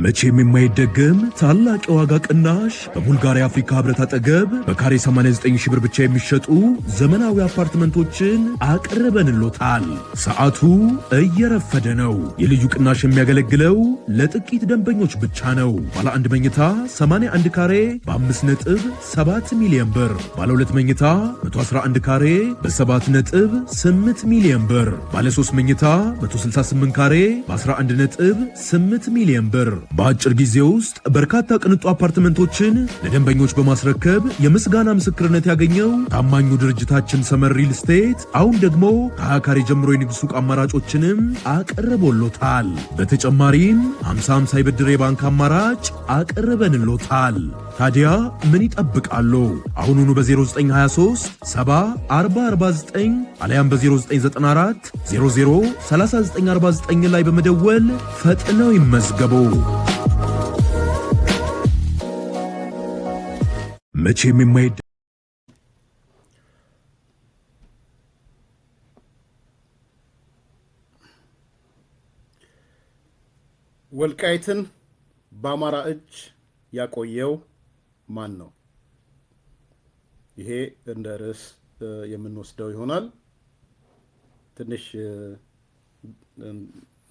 መቼም የማይደገም ታላቅ የዋጋ ቅናሽ በቡልጋሪያ አፍሪካ ህብረት አጠገብ በካሬ 89 ሺህ ብር ብቻ የሚሸጡ ዘመናዊ አፓርትመንቶችን አቅርበንሎታል። ሰዓቱ እየረፈደ ነው። የልዩ ቅናሽ የሚያገለግለው ለጥቂት ደንበኞች ብቻ ነው። ባለ አንድ መኝታ 81 ካሬ በ5.7 ሚሊዮን ብር፣ ባለ ሁለት መኝታ 111 ካሬ በ7.8 ሚሊዮን ብር፣ ባለ 3 መኝታ 168 ካሬ በ11.8 ሚሊዮን ብር። በአጭር ጊዜ ውስጥ በርካታ ቅንጡ አፓርትመንቶችን ለደንበኞች በማስረከብ የምስጋና ምስክርነት ያገኘው ታማኙ ድርጅታችን ሰመር ሪል ስቴት አሁን ደግሞ ከ20 ካሬ ጀምሮ የንግድ ሱቅ አማራጮችንም አቅርቦሎታል። በተጨማሪም 50/50 የብድር የባንክ አማራጭ አቅርበንሎታል። ታዲያ ምን ይጠብቃሉ? አሁኑኑ በ0923 70 አሊያም በ0994 00 3949 ላይ በመደወል ፈጥነው ይመዝገቡ። መቼም የማይደ ወልቃይትን በአማራ እጅ ያቆየው ማን ነው? ይሄ እንደ ርዕስ የምንወስደው ይሆናል። ትንሽ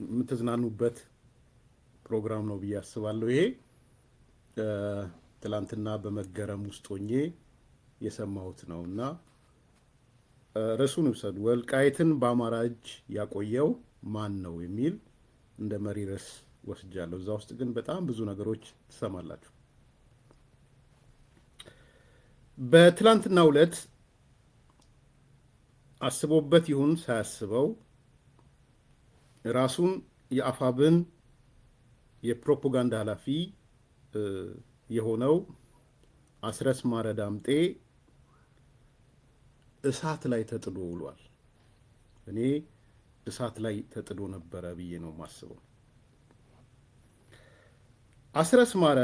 የምትዝናኑበት ፕሮግራም ነው ብዬ አስባለሁ። ይሄ ትላንትና በመገረም ውስጥ ሆኜ የሰማሁት ነውና ርዕሱን ውሰዱ። ወልቃይትን በአማራ እጅ ያቆየው ማን ነው የሚል እንደ መሪ ርዕስ ወስጃለሁ። እዛ ውስጥ ግን በጣም ብዙ ነገሮች ትሰማላችሁ። በትላንትናው ዕለት አስቦበት ይሁን ሳያስበው ራሱን የአፋብን የፕሮፓጋንዳ ኃላፊ የሆነው አስረስ ማረ ዳምጤ እሳት ላይ ተጥዶ ውሏል። እኔ እሳት ላይ ተጥዶ ነበረ ብዬ ነው የማስበው። አስረስ ማረ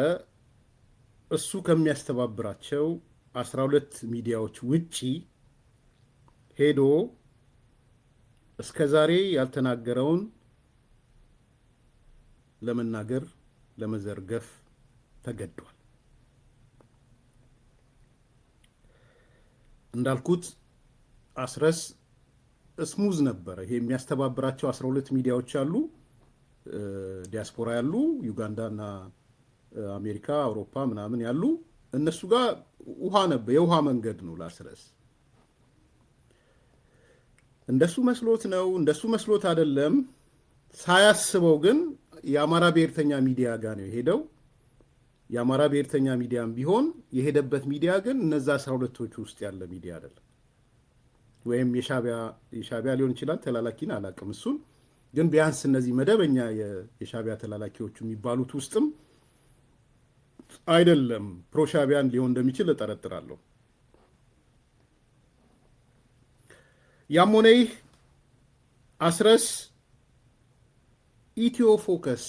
እሱ ከሚያስተባብራቸው 12 ሚዲያዎች ውጪ ሄዶ እስከዛሬ ያልተናገረውን ለመናገር ለመዘርገፍ ተገዷል። እንዳልኩት አስረስ ስሙዝ ነበረ። ይሄ የሚያስተባብራቸው 12 ሚዲያዎች አሉ፣ ዲያስፖራ ያሉ፣ ዩጋንዳና አሜሪካ፣ አውሮፓ ምናምን ያሉ እነሱ ጋር ውሃ ነበር። የውሃ መንገድ ነው ለአስረስ። እንደሱ መስሎት ነው፣ እንደሱ መስሎት አይደለም። ሳያስበው ግን የአማራ ብሔርተኛ ሚዲያ ጋር ነው የሄደው። የአማራ ብሔርተኛ ሚዲያም ቢሆን የሄደበት ሚዲያ ግን እነዛ 12ቶቹ ውስጥ ያለ ሚዲያ አይደለም። ወይም የሻቢያ ሊሆን ይችላል፣ ተላላኪን አላውቅም። እሱን ግን ቢያንስ እነዚህ መደበኛ የሻቢያ ተላላኪዎቹ የሚባሉት ውስጥም አይደለም። ፕሮሻቢያን ሊሆን እንደሚችል እጠረጥራለሁ። ያም ሆነ ይህ አስረስ ኢትዮ ፎከስ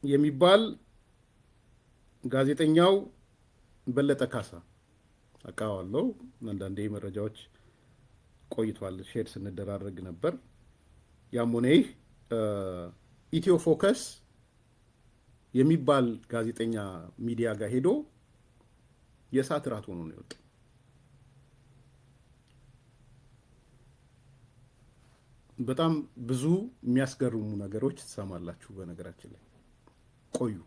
የሚባል ጋዜጠኛው በለጠ ካሳ አውቃለሁ። አንዳንዴ መረጃዎች ቆይቷል ሼር ስንደራረግ ነበር። ያም ሆነ ይህ ኢትዮ ፎከስ የሚባል ጋዜጠኛ ሚዲያ ጋር ሄዶ የእሳት ራት ሆኖ ነው የወጣው። በጣም ብዙ የሚያስገርሙ ነገሮች ትሰማላችሁ። በነገራችን ላይ ቆዩ።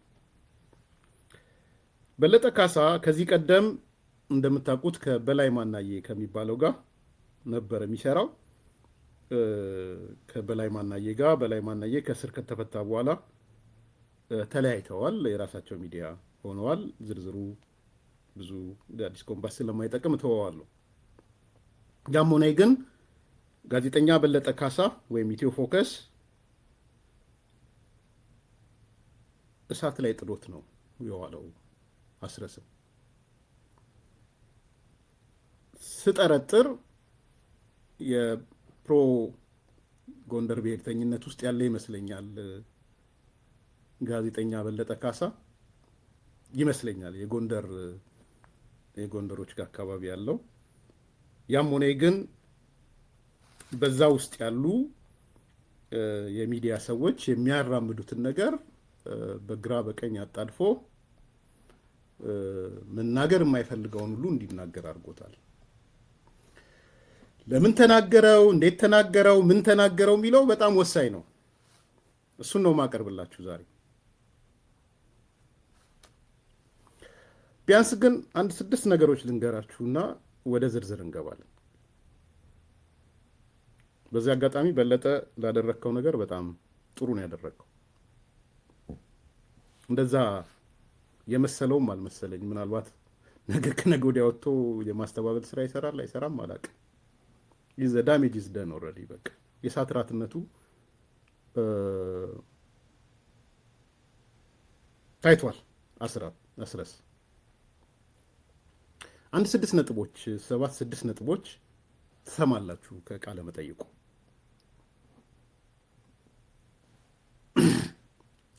በለጠ ካሳ ከዚህ ቀደም እንደምታውቁት ከበላይ ማናዬ ከሚባለው ጋር ነበር የሚሰራው። ከበላይ ማናዬ ጋር በላይ ማናዬ ከስር ከተፈታ በኋላ ተለያይተዋል። የራሳቸው ሚዲያ ሆነዋል። ዝርዝሩ ብዙ አዲስ ኮምፓስ ስለማይጠቅም ተወዋለሁ። ያም ሆነ ግን ጋዜጠኛ በለጠ ካሳ ወይም ኢትዮ ፎከስ እሳት ላይ ጥሎት ነው የዋለው። አስረስም ስጠረጥር የፕሮ ጎንደር ብሔርተኝነት ውስጥ ያለ ይመስለኛል። ጋዜጠኛ በለጠ ካሳ ይመስለኛል የጎንደሮች ጋር አካባቢ ያለው። ያም ሆነ ግን በዛ ውስጥ ያሉ የሚዲያ ሰዎች የሚያራምዱትን ነገር በግራ በቀኝ አጣድፎ መናገር የማይፈልገውን ሁሉ እንዲናገር አድርጎታል። ለምን ተናገረው፣ እንዴት ተናገረው፣ ምን ተናገረው የሚለው በጣም ወሳኝ ነው። እሱን ነው ማቀርብላችሁ ዛሬ። ቢያንስ ግን 6 ነገሮች ልንገራችሁና ወደ ዝርዝር እንገባለን። በዚህ አጋጣሚ በለጠ ላደረግከው ነገር በጣም ጥሩ ነው ያደረግከው። እንደዛ የመሰለውም አልመሰለኝ። ምናልባት ነገ ከነገ ወዲያ ወጥቶ የማስተባበል ስራ ይሰራል አይሰራም አላውቅም። ይዘ ዳሜጅ ኢዝ ደን ኦልሬዲ። በቃ የእሳት ራትነቱ ታይቷል። አስረስ 6 ነጥቦች 6 ነጥቦች ትሰማላችሁ ከቃለ መጠይቁ።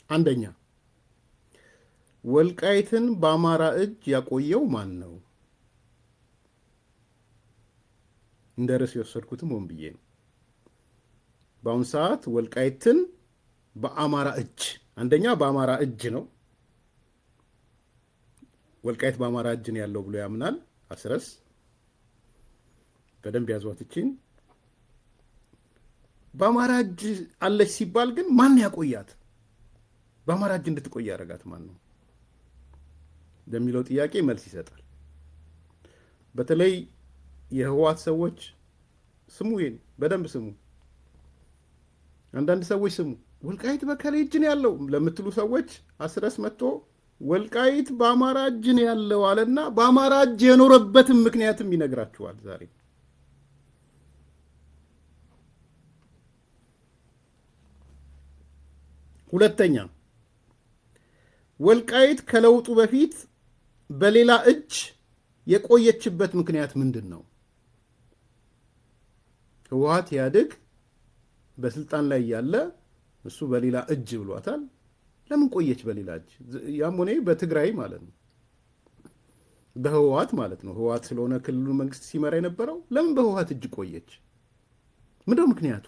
አንደኛ፣ ወልቃይትን በአማራ እጅ ያቆየው ማን ነው? እንደ ርዕስ የወሰድኩትም ሆን ብዬ ነው። በአሁኑ ሰዓት ወልቃይትን በአማራ እጅ፣ አንደኛ በአማራ እጅ ነው። ወልቃይት በአማራ እጅ ነው ያለው ብሎ ያምናል አስረስ። በደንብ ያዟት ይችን። በአማራ እጅ አለች ሲባል ግን ማን ያቆያት? በአማራ እጅ እንድትቆይ ያደረጋት ማን ነው ለሚለው ጥያቄ መልስ ይሰጣል። በተለይ የህወሓት ሰዎች ስሙ፣ ይሄን በደንብ ስሙ። አንዳንድ ሰዎች ስሙ፣ ወልቃይት በከሌ እጅ ነው ያለው ለምትሉ ሰዎች አስረስ መጥቶ ወልቃይት በአማራ እጅ ነው ያለው አለና በአማራ እጅ የኖረበትም ምክንያትም ይነግራችኋል ዛሬ። ሁለተኛ፣ ወልቃይት ከለውጡ በፊት በሌላ እጅ የቆየችበት ምክንያት ምንድን ነው? ህወሓት ኢህአዴግ በስልጣን ላይ ያለ እሱ በሌላ እጅ ብሏታል። ለምን ቆየች በሌላ እጅ? ያም ሆነ በትግራይ ማለት ነው፣ በህወሓት ማለት ነው። ህወሓት ስለሆነ ክልሉ መንግስት ሲመራ የነበረው ለምን በህወሓት እጅ ቆየች? ምንድነው ምክንያቱ?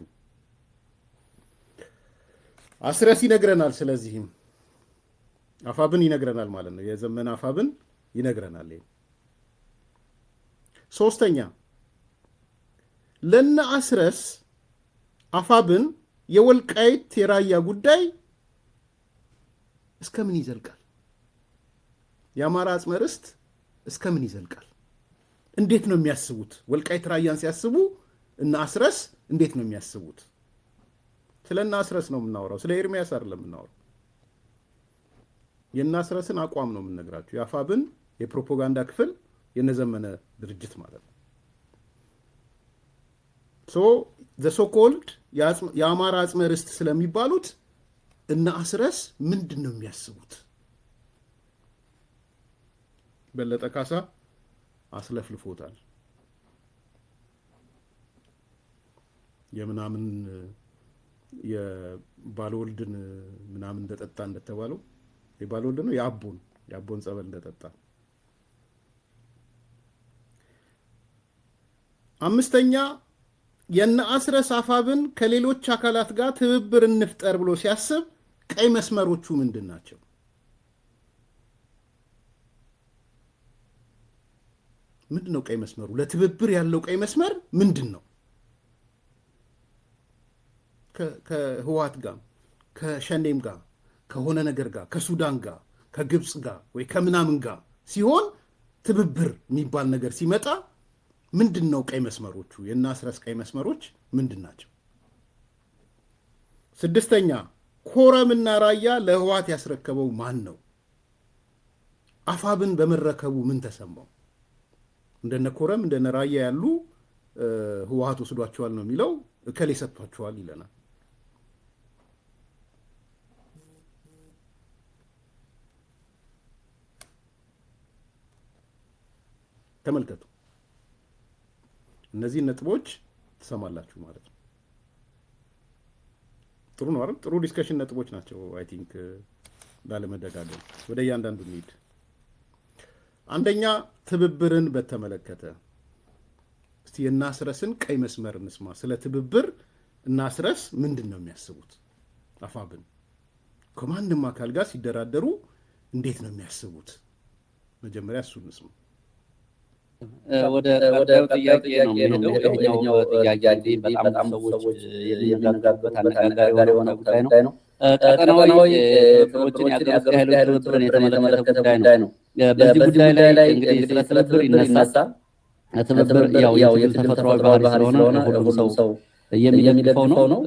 አስረስ ይነግረናል። ስለዚህም አፋብን ይነግረናል ማለት ነው። የዘመነ አፋብን ይነግረናል። ሶስተኛ፣ ለነ አስረስ አፋብን የወልቃይት የራያ ጉዳይ እስከምን ይዘልቃል? የአማራ አጽመ ርስት እስከምን ይዘልቃል? እንዴት ነው የሚያስቡት? ወልቃይት ራያን ሲያስቡ እነ አስረስ እንዴት ነው የሚያስቡት? ስለ እነ አስረስ ነው የምናወራው፣ ስለ ኤርሚያስ አይደለም የምናወራው። የእነ አስረስን አቋም ነው የምንነግራችሁ። የአፋብን የፕሮፓጋንዳ ክፍል የነዘመነ ድርጅት ማለት ነው። ዘሶኮልድ የአማራ አጽመ ርስት ስለሚባሉት እነ አስረስ ምንድን ነው የሚያስቡት? በለጠ ካሳ አስለፍልፎታል። የምናምን የባለወልድን ምናምን እንደጠጣ እንደተባለው የባለወልድ ነው የአቦን ጸበል እንደጠጣ። አምስተኛ፣ የነ አስረስ አፋብን ከሌሎች አካላት ጋር ትብብር እንፍጠር ብሎ ሲያስብ ቀይ መስመሮቹ ምንድን ናቸው? ምንድን ነው ቀይ መስመሩ? ለትብብር ያለው ቀይ መስመር ምንድን ነው? ከህወሓት ጋር ከሸኔም ጋር ከሆነ ነገር ጋር ከሱዳን ጋር ከግብፅ ጋር ወይ ከምናምን ጋር ሲሆን ትብብር የሚባል ነገር ሲመጣ ምንድን ነው ቀይ መስመሮቹ? የእነ አስረስ ቀይ መስመሮች ምንድን ናቸው? ስድስተኛ፣ ኮረምና ራያ ለህወሓት ያስረከበው ማን ነው? አፋብን በመረከቡ ምን ተሰማው? እንደነ ኮረም እንደነ ራያ ያሉ ህወሓት ወስዷቸዋል ነው የሚለው፣ እከሌ ሰጥቷቸዋል ይለናል። ተመልከቱ። እነዚህ ነጥቦች ትሰማላችሁ ማለት ነው። ጥሩ ነው አይደል? ጥሩ ዲስከሽን ነጥቦች ናቸው። አይ ቲንክ ላለመደጋገም ወደ እያንዳንዱ እንሂድ። አንደኛ፣ ትብብርን በተመለከተ እስቲ የእነ አስረስን ቀይ መስመር እንስማ። ስለ ትብብር እና አስረስ ምንድን ነው የሚያስቡት? አፋብን ከማንም አካል ጋር ሲደራደሩ እንዴት ነው የሚያስቡት? መጀመሪያ እሱን እንስማ። ወደ ቀጣዩ ጥያቄ ነው የሚሄደው። ይሄኛው ጥያቄ በጣም ሰዎች የሚነጋገሩበት አነጋጋሪ የሆነ ጉዳይ ነው። ቀጠናዊ ትብብሮችን የአገር ውስጥ ኃይሎች ትብብርን የተመለከተ ጉዳይ ነው። በዚህ ጉዳይ ላይ እንግዲህ ስለ ትብብር ይነሳል። ትብብር ያው የትግል ተፈጥሯዊ ባህሪ ስለሆነ ሁሉም ሰው የሚደግፈው ነው።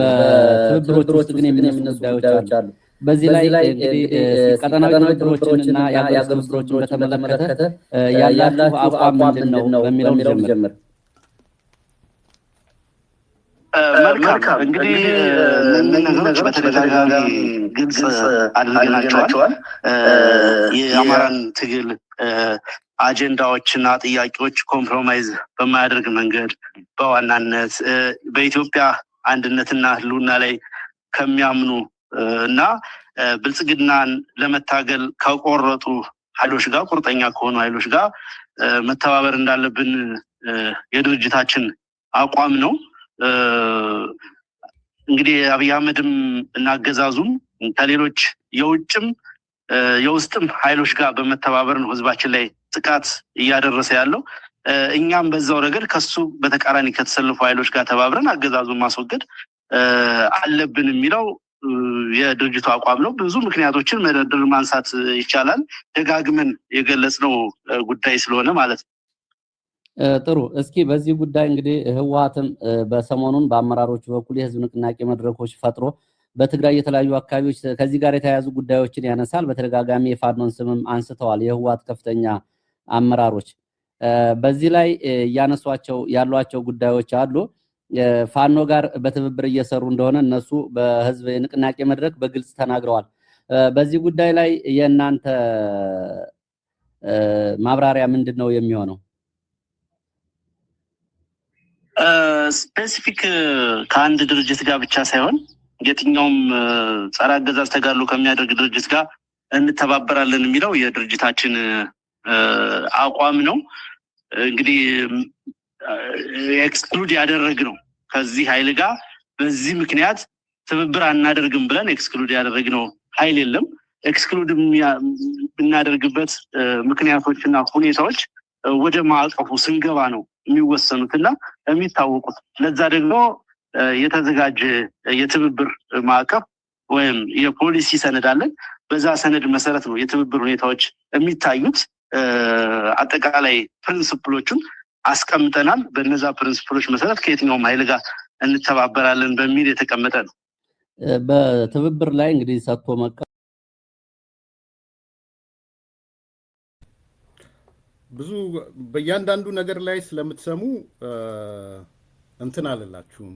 በትብብሮች ውስጥ ግን የሚነሱ ጉዳዮች አሉ። በዚህ ላይ እንግዲህ ቀጠናዊ ትብብሮችንና የአገር ውስጥ ትብብሮችን በተመለከተ ያላችሁ አቋም ምንድን ነው በሚለው ጀምር። መልካም እንግዲህ እነዚህ ነገሮች በተደጋጋሚ ግልጽ አድርገናቸዋል። የአማራን ትግል አጀንዳዎችና ጥያቄዎች ኮምፕሮማይዝ በማያደርግ መንገድ በዋናነት በኢትዮጵያ አንድነትና ሕልውና ላይ ከሚያምኑ እና ብልጽግናን ለመታገል ከቆረጡ ኃይሎች ጋር ቁርጠኛ ከሆኑ ኃይሎች ጋር መተባበር እንዳለብን የድርጅታችን አቋም ነው። እንግዲህ አብይ አህመድም እና አገዛዙም ከሌሎች የውጭም የውስጥም ኃይሎች ጋር በመተባበር ነው ህዝባችን ላይ ጥቃት እያደረሰ ያለው። እኛም በዛው ረገድ ከሱ በተቃራኒ ከተሰለፉ ኃይሎች ጋር ተባብረን አገዛዙን ማስወገድ አለብን የሚለው የድርጅቱ አቋም ነው። ብዙ ምክንያቶችን መደርደር ማንሳት ይቻላል። ደጋግመን የገለጽነው ጉዳይ ስለሆነ ማለት ነው። ጥሩ። እስኪ በዚህ ጉዳይ እንግዲህ ህወሓትም በሰሞኑን በአመራሮቹ በኩል የህዝብ ንቅናቄ መድረኮች ፈጥሮ በትግራይ የተለያዩ አካባቢዎች ከዚህ ጋር የተያያዙ ጉዳዮችን ያነሳል። በተደጋጋሚ የፋኖን ስምም አንስተዋል የህወሓት ከፍተኛ አመራሮች። በዚህ ላይ እያነሷቸው ያሏቸው ጉዳዮች አሉ። ፋኖ ጋር በትብብር እየሰሩ እንደሆነ እነሱ በህዝብ ንቅናቄ መድረክ በግልጽ ተናግረዋል። በዚህ ጉዳይ ላይ የእናንተ ማብራሪያ ምንድን ነው የሚሆነው? ስፔሲፊክ ከአንድ ድርጅት ጋር ብቻ ሳይሆን የትኛውም ጸረ አገዛዝ ተጋድሎ ከሚያደርግ ድርጅት ጋር እንተባበራለን የሚለው የድርጅታችን አቋም ነው። እንግዲህ ኤክስክሉድ ያደረግነው ከዚህ ኃይል ጋር በዚህ ምክንያት ትብብር አናደርግም ብለን ኤክስክሉድ ያደረግነው ኃይል የለም። ኤክስክሉድ የምናደርግበት ምክንያቶችና ሁኔታዎች ወደ ማዕቀፉ ስንገባ ነው የሚወሰኑትና የሚታወቁት። ለዛ ደግሞ የተዘጋጀ የትብብር ማዕቀፍ ወይም የፖሊሲ ሰነድ አለን። በዛ ሰነድ መሰረት ነው የትብብር ሁኔታዎች የሚታዩት። አጠቃላይ ፕሪንሲፕሎቹን አስቀምጠናል። በነዛ ፕሪንሲፕሎች መሰረት ከየትኛውም ኃይል ጋር እንተባበራለን በሚል የተቀመጠ ነው። በትብብር ላይ እንግዲህ ሰጥቶ ብዙ በእያንዳንዱ ነገር ላይ ስለምትሰሙ እንትን አልላችሁም።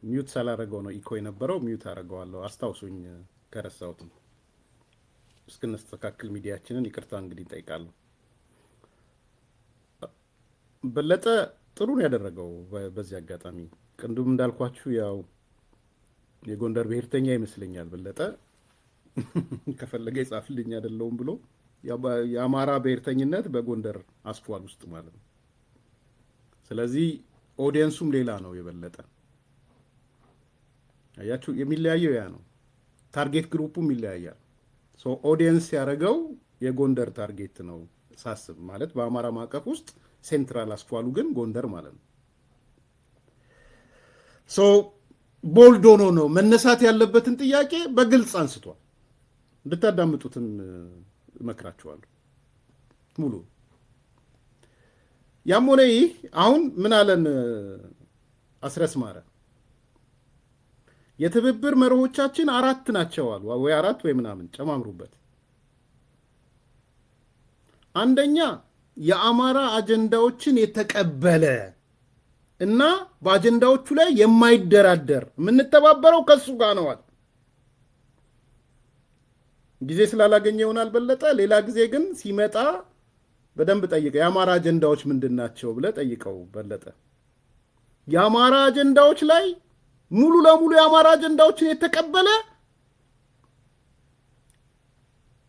ሚዩት ሳላረገው ነው ኢኮ የነበረው። ሚዩት አረገዋለሁ። አስታውሱኝ ከረሳሁትም። እስክንስተካከል ሚዲያችንን ይቅርታ እንግዲህ እንጠይቃለሁ። በለጠ ጥሩ ነው ያደረገው። በዚህ አጋጣሚ ቅንዱም እንዳልኳችሁ ያው የጎንደር ብሔርተኛ ይመስለኛል በለጠ ከፈለገ ይጻፍልኝ አይደለውም ብሎ የአማራ ብሔርተኝነት በጎንደር አስፏል ውስጥ ማለት ነው። ስለዚህ ኦዲየንሱም ሌላ ነው የበለጠ አያችሁ፣ የሚለያየው ያ ነው። ታርጌት ግሩፑም ይለያያል። ሶ ኦዲየንስ ያደረገው የጎንደር ታርጌት ነው ሳስብ ማለት በአማራ ማዕቀፍ ውስጥ ሴንትራል አስፏሉ ግን ጎንደር ማለት ነው። ሶ ቦልድ ሆኖ ነው መነሳት ያለበትን ጥያቄ በግልጽ አንስቷል። እንድታዳምጡትም እመክራችኋለሁ ሙሉ። ያም ሆነ ይህ አሁን ምን አለን አስረስ ማረ የትብብር መርሆቻችን 4 ናቸው አሉ። ወይ 4 ወይ ምናምን ጨማምሩበት። አንደኛ የአማራ አጀንዳዎችን የተቀበለ እና በአጀንዳዎቹ ላይ የማይደራደር የምንተባበረው ከሱ ጋር ነው አለ። ጊዜ ስላላገኘ ይሆናል በለጠ። ሌላ ጊዜ ግን ሲመጣ በደንብ ጠይቀው። የአማራ አጀንዳዎች ምንድን ናቸው ብለህ ጠይቀው በለጠ። የአማራ አጀንዳዎች ላይ ሙሉ ለሙሉ የአማራ አጀንዳዎችን የተቀበለ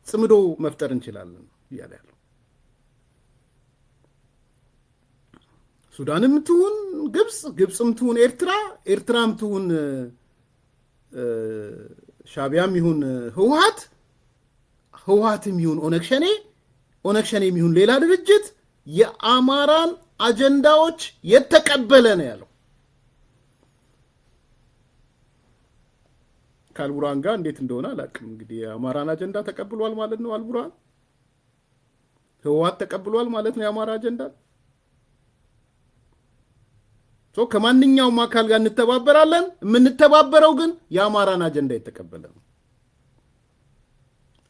ጽምዶ መፍጠር እንችላለን እያለ ያለው። ሱዳንም ትሁን ግብፅ፣ ግብፅም ትሁን ኤርትራ፣ ኤርትራም ትሁን ሻቢያም ይሁን ህወሓት፣ ህወሓትም ይሁን ኦነግ ሸኔ፣ ኦነግ ሸኔም ይሁን ሌላ ድርጅት የአማራን አጀንዳዎች የተቀበለ ነው ያለው። ከአልቡርሃን ጋር እንዴት እንደሆነ አላውቅም። እንግዲህ የአማራን አጀንዳ ተቀብሏል ማለት ነው አልቡርሃን። ህወሓት ተቀብሏል ማለት ነው የአማራ አጀንዳ። ከማንኛውም አካል ጋር እንተባበራለን። የምንተባበረው ግን የአማራን አጀንዳ የተቀበለ ነው።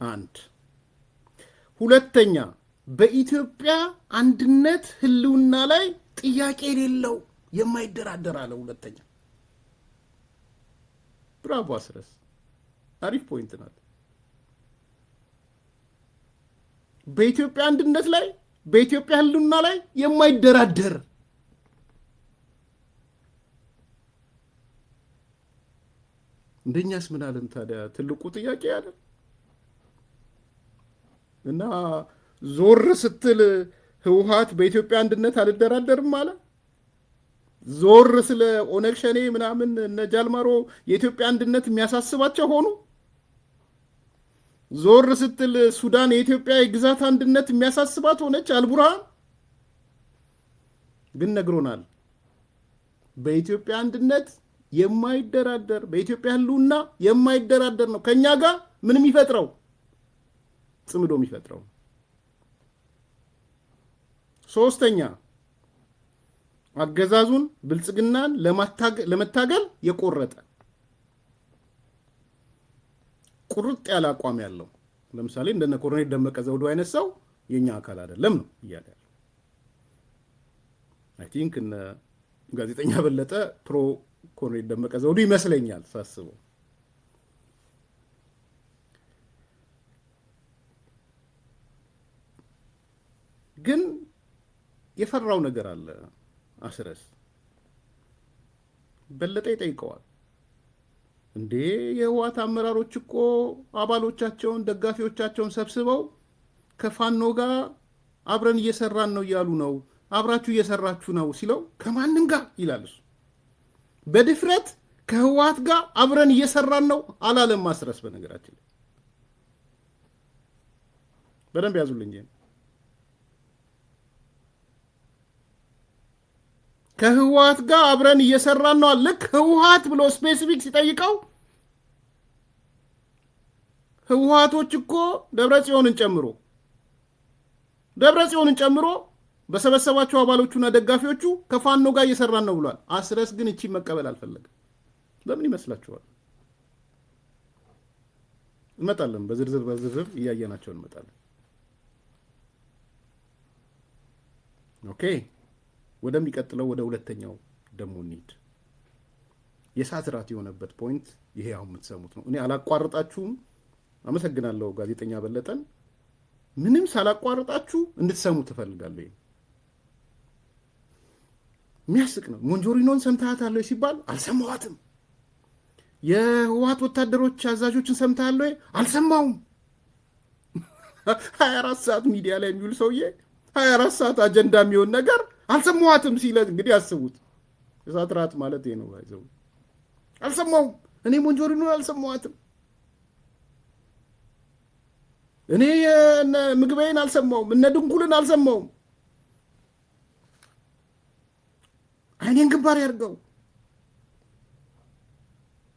አንድ ሁለተኛ፣ በኢትዮጵያ አንድነት ህልውና ላይ ጥያቄ የሌለው የማይደራደር አለ። ሁለተኛ ብራቮ አስረስ፣ አሪፍ ፖይንት ናት። በኢትዮጵያ አንድነት ላይ በኢትዮጵያ ህልውና ላይ የማይደራደር እንደኛስ ምን አለን ታዲያ? ትልቁ ጥያቄ ያለ እና ዞር ስትል ህወሓት በኢትዮጵያ አንድነት አልደራደርም አለ። ዞር ስለ ኦነግ ሸኔ ምናምን እነ ጃልማሮ የኢትዮጵያ አንድነት የሚያሳስባቸው ሆኑ። ዞር ስትል ሱዳን የኢትዮጵያ የግዛት አንድነት የሚያሳስባት ሆነች። አልቡርሃን ግን ነግሮናል። በኢትዮጵያ አንድነት የማይደራደር በኢትዮጵያ ህልውና የማይደራደር ነው። ከኛ ጋር ምን የሚፈጥረው ጽምዶ የሚፈጥረው። ሶስተኛ አገዛዙን ብልጽግናን ለመታገል የቆረጠ ቁርጥ ያለ አቋም ያለው ለምሳሌ እንደነ ኮሎኔል ደመቀ ዘውዱ አይነት ሰው የኛ አካል አይደለም ነው እያለ ያለው። አይ ቲንክ እነ ጋዜጠኛ በለጠ ፕሮ ኮሎኔል ደመቀ ዘውዱ ይመስለኛል ሳስበው። ግን የፈራው ነገር አለ። አስረስ በለጠ ይጠይቀዋል። እንዴ የህወሓት አመራሮች እኮ አባሎቻቸውን ደጋፊዎቻቸውን ሰብስበው ከፋኖ ጋር አብረን እየሰራን ነው እያሉ ነው፣ አብራችሁ እየሰራችሁ ነው ሲለው ከማንም ጋር ይላል እሱ። በድፍረት ከህወሓት ጋር አብረን እየሰራን ነው አላለም ማስረስ። በነገራችን ላይ በደንብ ያዙልኝ። ከህወሓት ጋር አብረን እየሰራን ነው። ልክ ህወሓት ብሎ ስፔሲፊክ ሲጠይቀው ህወሓቶች እኮ ደብረጽዮንን ጨምሮ በሰበሰባቸው አባሎቹና ደጋፊዎቹ ከፋኖ ጋር እየሰራን ነው ብሏል። አስረስ ግን እቺ መቀበል አልፈለገም። ለምን ይመስላችኋል? እንመጣለን፣ በዝርዝር እያየናቸው እንመጣለን። ኦኬ፣ ወደሚቀጥለው ወደ ሁለተኛው ደግሞ እንሂድ። የሰዓት ራት የሆነበት ፖይንት ይሄ አሁን የምትሰሙት ነው። እኔ አላቋርጣችሁም። አመሰግናለሁ ጋዜጠኛ በለጠን። ምንም ሳላቋርጣችሁ እንድትሰሙ ትፈልጋለሁ። የሚያስቅ ነው። ሞንጆሪኖን ሰምተሃታል ሲባል አልሰማኋትም። የህወሓት ወታደሮች አዛዦችን ሰምተሃል ወይ? አልሰማውም። 24 ሰዓት ሚዲያ ላይ የሚውል ሰውዬ 24 ሰዓት አጀንዳ የሚሆን ነገር አልሰማኋትም ሲለ እንግዲህ አስቡት። የሰዓት ራት ማለት ይሄ ነው። ባይዘው አልሰማውም። እኔ ሞንጆሪኖን አልሰማኋትም። እኔ ምግቤን አልሰማውም። እነ ድንኩልን አልሰማውም። አይኔን ግንባር ያርገው።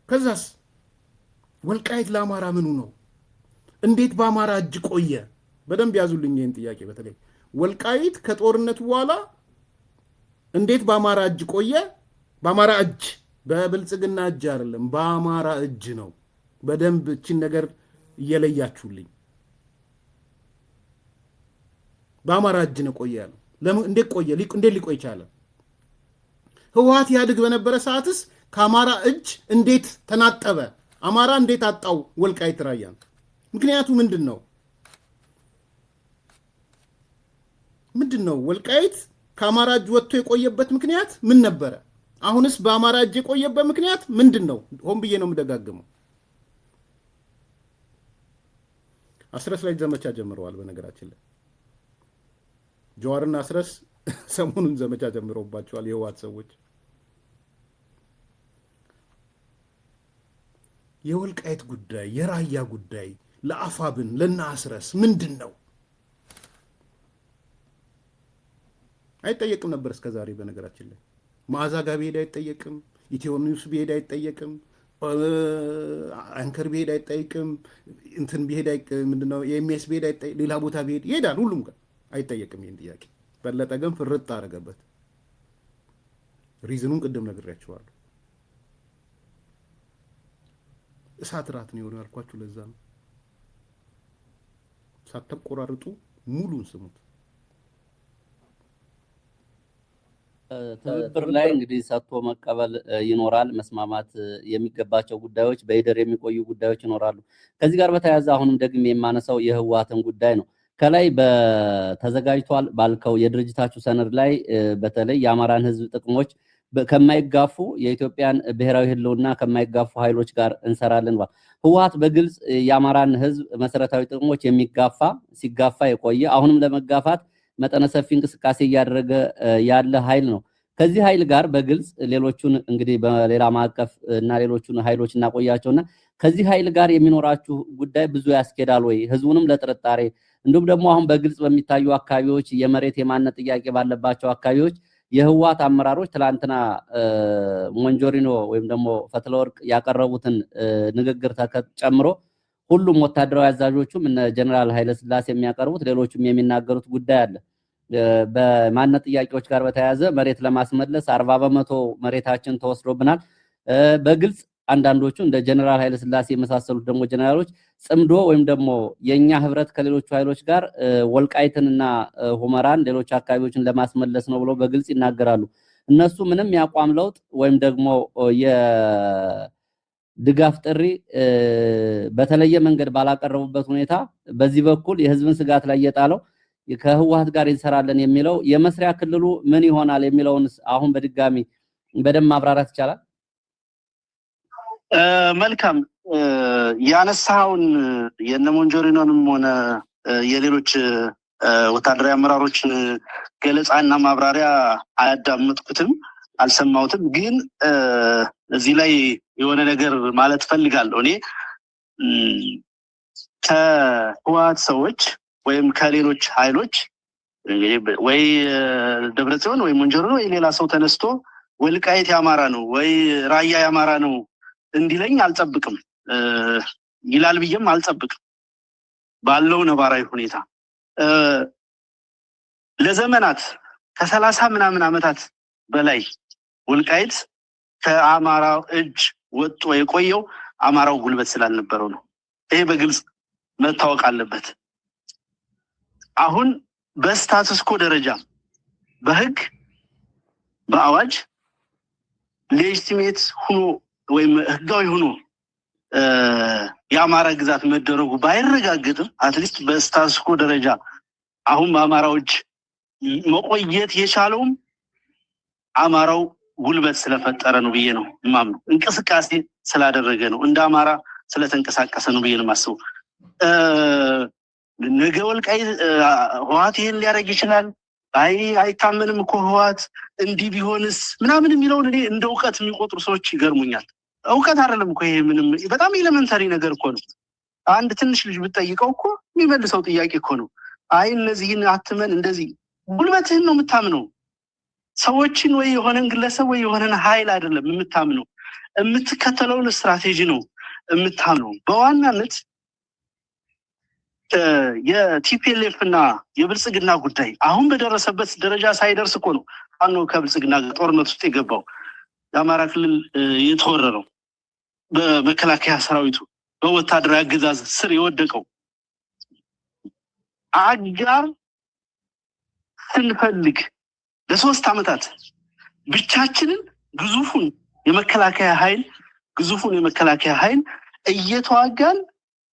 ከዛስ ወልቃይት ለአማራ ምኑ ነው? እንዴት በአማራ እጅ ቆየ? በደንብ ያዙልኝ ይህን ጥያቄ። በተለይ ወልቃይት ከጦርነቱ በኋላ እንዴት በአማራ እጅ ቆየ? በአማራ እጅ፣ በብልጽግና እጅ አይደለም፣ በአማራ እጅ ነው። በደንብ እቺን ነገር እየለያችሁልኝ። በአማራ እጅ ነው ቆየ ያለው። እንዴት ቆየ? እንዴት ሊቆይ ቻለ? ህወሓት ያድግ በነበረ ሰዓትስ ከአማራ እጅ እንዴት ተናጠበ? አማራ እንዴት አጣው ወልቃይት ራያን? ምክንያቱ ምንድን ነው? ወልቃይት ከአማራ እጅ ወጥቶ የቆየበት ምክንያት ምን ነበረ? አሁንስ በአማራ እጅ የቆየበት ምክንያት ምንድን ነው? ሆን ብዬ ነው የምደጋግመው። አስረስ ላይ ዘመቻ ጀምረዋል። በነገራችን ላይ ጀዋርና አስረስ ሰሞኑን ዘመቻ ጀምረውባቸዋል የህወሓት ሰዎች። የወልቃይት ጉዳይ የራያ ጉዳይ ለአፋብን ለና አስረስ ምንድን ነው? አይጠየቅም ነበር እስከ ዛሬ። በነገራችን ላይ መዓዛ ጋር ቢሄድ አይጠየቅም፣ ኢትዮ ኒውስ ቢሄድ አይጠየቅም፣ አንከር ቢሄድ አይጠየቅም፣ እንትን ቢሄድ ምንድነው የኤምኤስ ቢሄድ አይጠየቅም፣ ሌላ ቦታ ቢሄድ ይሄዳል፣ ሁሉም ጋር አይጠየቅም ይህን ጥያቄ። በለጠ ግን ፍርጥ አደረገበት። ሪዝኑን ቅድም ነግሬያችኋለሁ። እሳት ራት ነው የሆነው ያልኳችሁ ለዛ ነው። ሳትቆራርጡ ሙሉን ስሙት። ትብብር ላይ እንግዲህ ሰጥቶ መቀበል ይኖራል። መስማማት የሚገባቸው ጉዳዮች በሂደር የሚቆዩ ጉዳዮች ይኖራሉ። ከዚህ ጋር በተያያዘ አሁንም ደግሜ የማነሳው የህወሓትን ጉዳይ ነው። ከላይ በተዘጋጅቷል ባልከው የድርጅታችሁ ሰነድ ላይ በተለይ የአማራን ህዝብ ጥቅሞች ከማይጋፉ የኢትዮጵያን ብሔራዊ ህልውና ከማይጋፉ ኃይሎች ጋር እንሰራለን ብሏል። ህወሓት በግልጽ የአማራን ህዝብ መሰረታዊ ጥቅሞች ሲጋፋ የቆየ አሁንም ለመጋፋት መጠነ ሰፊ እንቅስቃሴ እያደረገ ያለ ኃይል ነው። ከዚህ ኃይል ጋር በግልጽ ሌሎቹን እንግዲህ በሌላ ማዕቀፍ እና ሌሎቹን ኃይሎች እናቆያቸውና ከዚህ ኃይል ጋር የሚኖራችሁ ጉዳይ ብዙ ያስኬዳል ወይ? ህዝቡንም ለጥርጣሬ እንዲሁም ደግሞ አሁን በግልጽ በሚታዩ አካባቢዎች የመሬት የማንነት ጥያቄ ባለባቸው አካባቢዎች የህወሓት አመራሮች ትላንትና ሞንጆሪኖ ወይም ደግሞ ፈትለወርቅ ያቀረቡትን ንግግር ጨምሮ ሁሉም ወታደራዊ አዛዦቹም እነ ጀነራል ኃይለ ሥላሴ የሚያቀርቡት ሌሎችም የሚናገሩት ጉዳይ አለ። በማንነት ጥያቄዎች ጋር በተያያዘ መሬት ለማስመለስ 40% መሬታችን ተወስዶብናል። በግልጽ አንዳንዶቹ እንደ ጀነራል ኃይለ ሥላሴ የመሳሰሉት ደግሞ ጀነራሎች ጽምዶ ወይም ደግሞ የኛ ህብረት ከሌሎቹ ኃይሎች ጋር ወልቃይትንና ሁመራን ሌሎች አካባቢዎችን ለማስመለስ ነው ብለው በግልጽ ይናገራሉ። እነሱ ምንም ያቋም ለውጥ ወይም ደግሞ የድጋፍ ጥሪ በተለየ መንገድ ባላቀረቡበት ሁኔታ በዚህ በኩል የህዝብን ስጋት ላይ የጣለው ከህወሓት ጋር እንሰራለን የሚለው የመስሪያ ክልሉ ምን ይሆናል የሚለውን አሁን በድጋሚ በደንብ ማብራራት ይቻላል? መልካም ያነሳውን የነ ሞንጆሪኖንም ሆነ የሌሎች ወታደራዊ አመራሮችን ገለጻና ማብራሪያ አያዳመጥኩትም፣ አልሰማሁትም። ግን እዚህ ላይ የሆነ ነገር ማለት ፈልጋለሁ። እኔ ከህወሓት ሰዎች ወይም ከሌሎች ኃይሎች ወይ ደብረጽዮን ወይ ሞንጆሪኖ ወይ ሌላ ሰው ተነስቶ ወልቃይት ያማራ ነው ወይ ራያ ያማራ ነው እንዲለኝ አልጠብቅም፣ ይላል ብዬም አልጠብቅም። ባለው ነባራዊ ሁኔታ ለዘመናት ከ30 ምናምን ዓመታት በላይ ወልቃይት ከአማራው እጅ ወጥቶ የቆየው አማራው ጉልበት ስላልነበረው ነው። ይሄ በግልጽ መታወቅ አለበት። አሁን በስታተስኮ ደረጃ በህግ በአዋጅ ሌጂቲሜት ሆኖ ወይም ህጋዊ ሆኖ የአማራ ግዛት መደረጉ ባይረጋገጥም አትሊስት በስታተስኮ ደረጃ አሁን በአማራዎች መቆየት የቻለውም አማራው ጉልበት ስለፈጠረ ነው ብዬ ነው የማምነው። እንቅስቃሴ ስላደረገ ነው፣ እንደ አማራ ስለተንቀሳቀሰ ነው ብዬ ነው የማስበው። ነገ ወልቃይት ህወሓት ይሄን ሊያደርግ ይችላል፣ አይታመንም እኮ ህወሓት እንዲህ ቢሆንስ ምናምን የሚለውን እኔ እንደ እውቀት የሚቆጥሩ ሰዎች ይገርሙኛል። እውቀት አይደለም እኮ ይሄ፣ ምንም በጣም ኤሌመንተሪ ነገር እኮ ነው። አንድ ትንሽ ልጅ ብትጠይቀው እኮ የሚመልሰው ጥያቄ እኮ ነው። አይ እነዚህን አትመን፣ እንደዚህ ጉልበትህን ነው የምታምነው። ሰዎችን ወይ የሆነን ግለሰብ ወይ የሆነን ኃይል አይደለም የምታምነው፣ የምትከተለውን ስትራቴጂ ነው የምታምነው። በዋናነት የቲፒኤልኤፍ እና የብልጽግና ጉዳይ አሁን በደረሰበት ደረጃ ሳይደርስ እኮ ነው አኖ ከብልጽግና ጦርነት ውስጥ የገባው። የአማራ ክልል የተወረረው በመከላከያ ሰራዊቱ በወታደራዊ አገዛዝ ስር የወደቀው አጋር ስንፈልግ ለ3 ዓመታት ብቻችንን ግዙፉን የመከላከያ ኃይል እየተዋጋን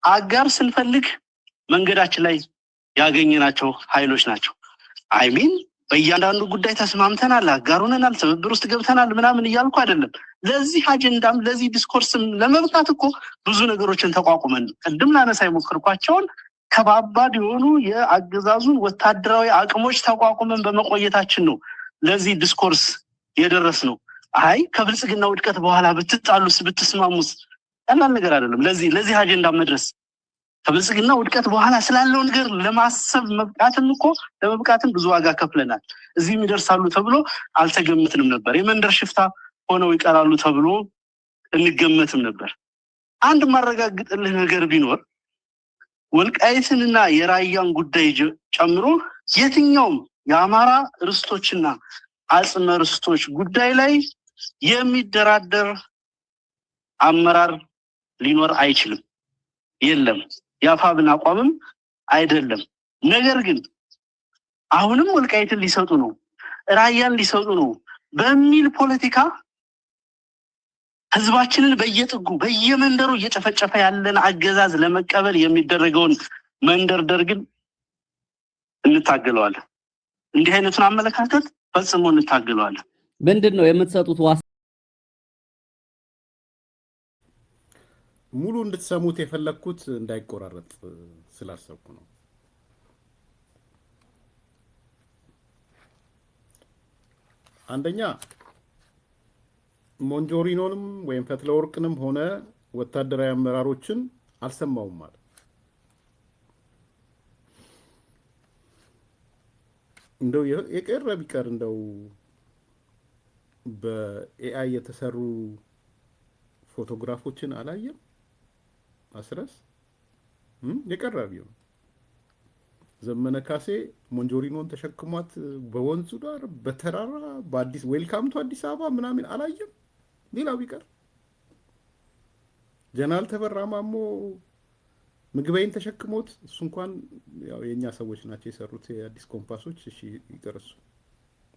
አጋር ስንፈልግ መንገዳችን ላይ ያገኘናቸው ኃይሎች ናቸው። አይሚን በእያንዳንዱ ጉዳይ ተስማምተናል፣ አጋሩነናል፣ ትብብር ውስጥ ገብተናል ምናምን እያልኩ አይደለም። ለዚህ አጀንዳም ለዚህ ዲስኮርስም ለመብቃት እኮ ብዙ ነገሮችን ተቋቁመን ቅድም ላነሳ የሞከርኳቸውን ከባባድ የሆኑ የአገዛዙን ወታደራዊ አቅሞች ተቋቁመን በመቆየታችን ነው ለዚህ ዲስኮርስ የደረስ ነው። አይ ከብልጽግና ውድቀት በኋላ ብትጣሉስ ብትስማሙስ ቀላል ነገር አይደለም። ለዚህ አጀንዳ መድረስ ከብልጽግና ውድቀት በኋላ ስላለው ነገር ለማሰብ ለመብቃትም ብዙ ዋጋ ከፍለናል። እዚህም ይደርሳሉ ተብሎ አልተገመትንም ነበር። የመንደር ሽፍታ ሆነው ይቀራሉ ተብሎ እንገመትም ነበር። አንድ ማረጋግጥልህ ነገር ቢኖር ወልቃይትንና የራያን ጉዳይ ጨምሮ የትኛውም የአማራ ርስቶችና አጽመ ርስቶች ጉዳይ ላይ የሚደራደር አመራር ሊኖር አይችልም፣ የለም። የአፋብን አቋምም አይደለም። ነገር ግን አሁንም ወልቃይትን ሊሰጡ ነው፣ ራያን ሊሰጡ ነው በሚል ፖለቲካ ህዝባችንን በየጥጉ በየመንደሩ እየጨፈጨፈ ያለን አገዛዝ ለመቀበል የሚደረገውን መንደርደር ግን እንታገለዋለን። እንዲህ አይነቱን አመለካከት ፈጽሞ እንታገለዋለን። ምንድነው የምትሰጡት ዋስ ሙሉ እንድትሰሙት የፈለኩት እንዳይቆራረጥ ስላሰብኩ ነው። አንደኛ ሞንጆሪኖንም ወይም ፈትለወርቅንም ሆነ ወታደራዊ አመራሮችን አልሰማውም ማለት እንደው የቀረ ቢቀር እንደው በኤአይ የተሰሩ ፎቶግራፎችን አላየም አስረስ የቀረ ቢሆን ዘመነ ካሴ ሞንጆሪኖን ተሸክሟት በወንዙ ዳር በተራራ በአዲስ ዌልካም ቱ አዲስ አበባ ምናምን አላየም። ሌላው ቢቀር ጀነራል ተፈራ ማሞ ምግበይን ተሸክሞት እሱ እንኳን ያው የኛ ሰዎች ናቸው የሰሩት የአዲስ ኮምፓሶች እሺ ይቀርሱ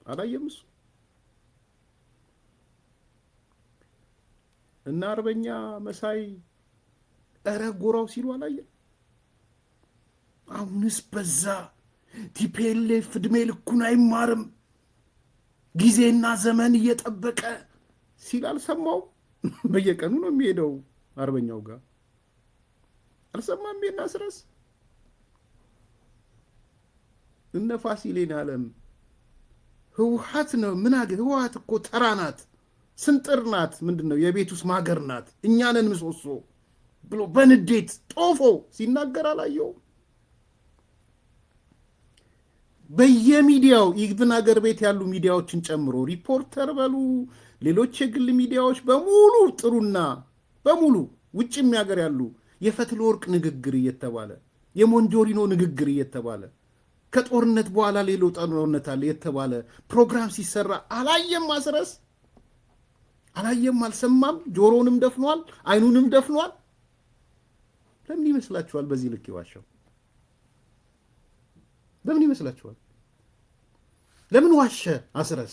አላየም። እሱ እና አርበኛ መሳይ እረ ጎራው ሲሉ አላየም። አሁንስ በዛ ቲፒኤልኤፍ ዕድሜ ልኩን አይማርም ጊዜና ዘመን እየጠበቀ ሲል አልሰማው። በየቀኑ ነው የሚሄደው አርበኛው ጋር አልሰማም። የናስረስ እነ ፋሲሌን አለም ህወሓት ነው ምን ህወሓት እኮ ተራ ናት፣ ስንጥር ናት፣ ምንድነው የቤት ውስጥ ማገር ናት፣ እኛንን ምሰሶ ብሎ በንዴት ጦፎ ሲናገር አላየው። በየሚዲያው ኢቭን አገር ቤት ያሉ ሚዲያዎችን ጨምሮ ሪፖርተር በሉ ሌሎች የግል ሚዲያዎች በሙሉ ጥሩና በሙሉ ውጭም ያገር ያሉ የፈትለወርቅ ንግግር እየተባለ የሞንጆሪኖ ንግግር እየተባለ ከጦርነት በኋላ ሌላው ጦርነት አለ የተባለ ፕሮግራም ሲሰራ አላየም። ማስረስ አላየም፣ አልሰማም። ጆሮንም ደፍኗል፣ አይኑንም ደፍኗል። ለምን ይመስላችኋል በዚህ ልክ ይዋሻው? ለምን ይመስላችኋል? ለምን ዋሸ አስረስ?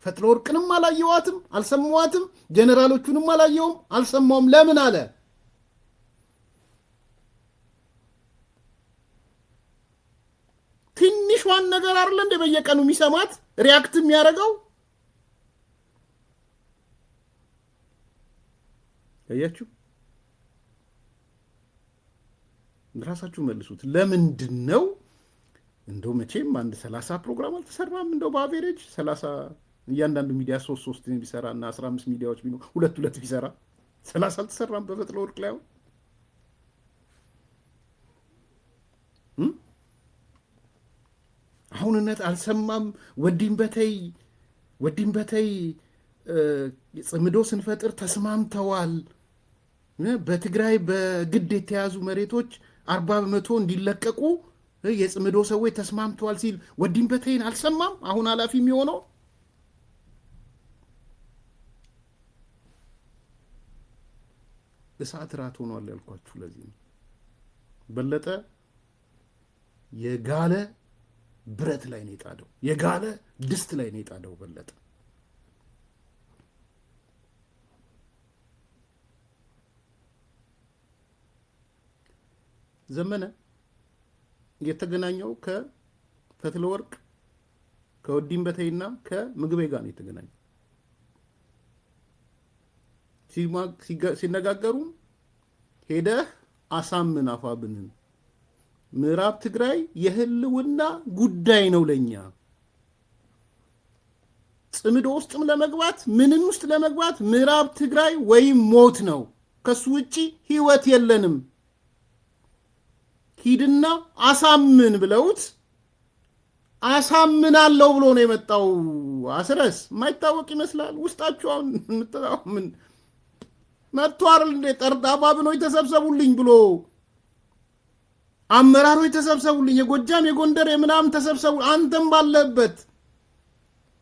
ፈትለወርቅንም አላየዋትም፣ አልሰማዋትም። ጀነራሎቹንም አላየውም፣ አልሰማውም። ለምን አለ? ትንሿን ነገር አይደል እንደ በየቀኑ የሚሰማት ሪያክት የሚያደርገው? አያችሁ? ራሳችሁ መልሱት። ለምንድን ነው እንደው መቼም አንድ 30 ፕሮግራም አልተሰራም። እንደው በአቬሬጅ 30 እያንዳንዱ ሚዲያ 3 ቢሰራ እና 15 ሚዲያዎች ቢኖር 2 ቢሰራ 30 አልተሰራም በፈትለወርቅ ላይ። አሁንነት አልሰማም። ወዲም በተይ ጽምዶ ስንፈጥር ተስማምተዋል። በትግራይ በግድ የተያዙ መሬቶች 40% እንዲለቀቁ የጽምዶ ሰዎች ተስማምተዋል ሲል ወዲም በተይን አልሰማም። አሁን ኃላፊ የሚሆነው እሳት ራት ሆኗል ያልኳችሁ ለዚህ ነው። በለጠ የጋለ ብረት ላይ ነው የጣደው፣ የጋለ ድስት ላይ ነው የጣደው በለጠ። ዘመነ የተገናኘው ከፈትለወርቅ ከወዲም በተይና ከምግቤ ጋር ነው የተገናኘው። ሲነጋገሩ ሄደህ አሳምን አፋብንን ምዕራብ ትግራይ የህልውና ጉዳይ ነው ለኛ። ጽምዶ ውስጥም ለመግባት ምንን ውስጥ ለመግባት ምዕራብ ትግራይ ወይም ሞት ነው። ከሱ ውጪ ህይወት የለንም። ሂድና አሳምን ብለውት አሳምናለሁ ብሎ ነው የመጣው። አስረስ የማይታወቅ ይመስላል ውስጣችሁ። አሁን ምን መጥቶ አይደል እንደ ጠርዳፋ ብኖች ተሰብሰቡልኝ ብሎ አመራሮች ተሰብሰቡልኝ፣ የጎጃም የጎንደር የምናምን ተሰብሰቡ፣ አንተም ባለበት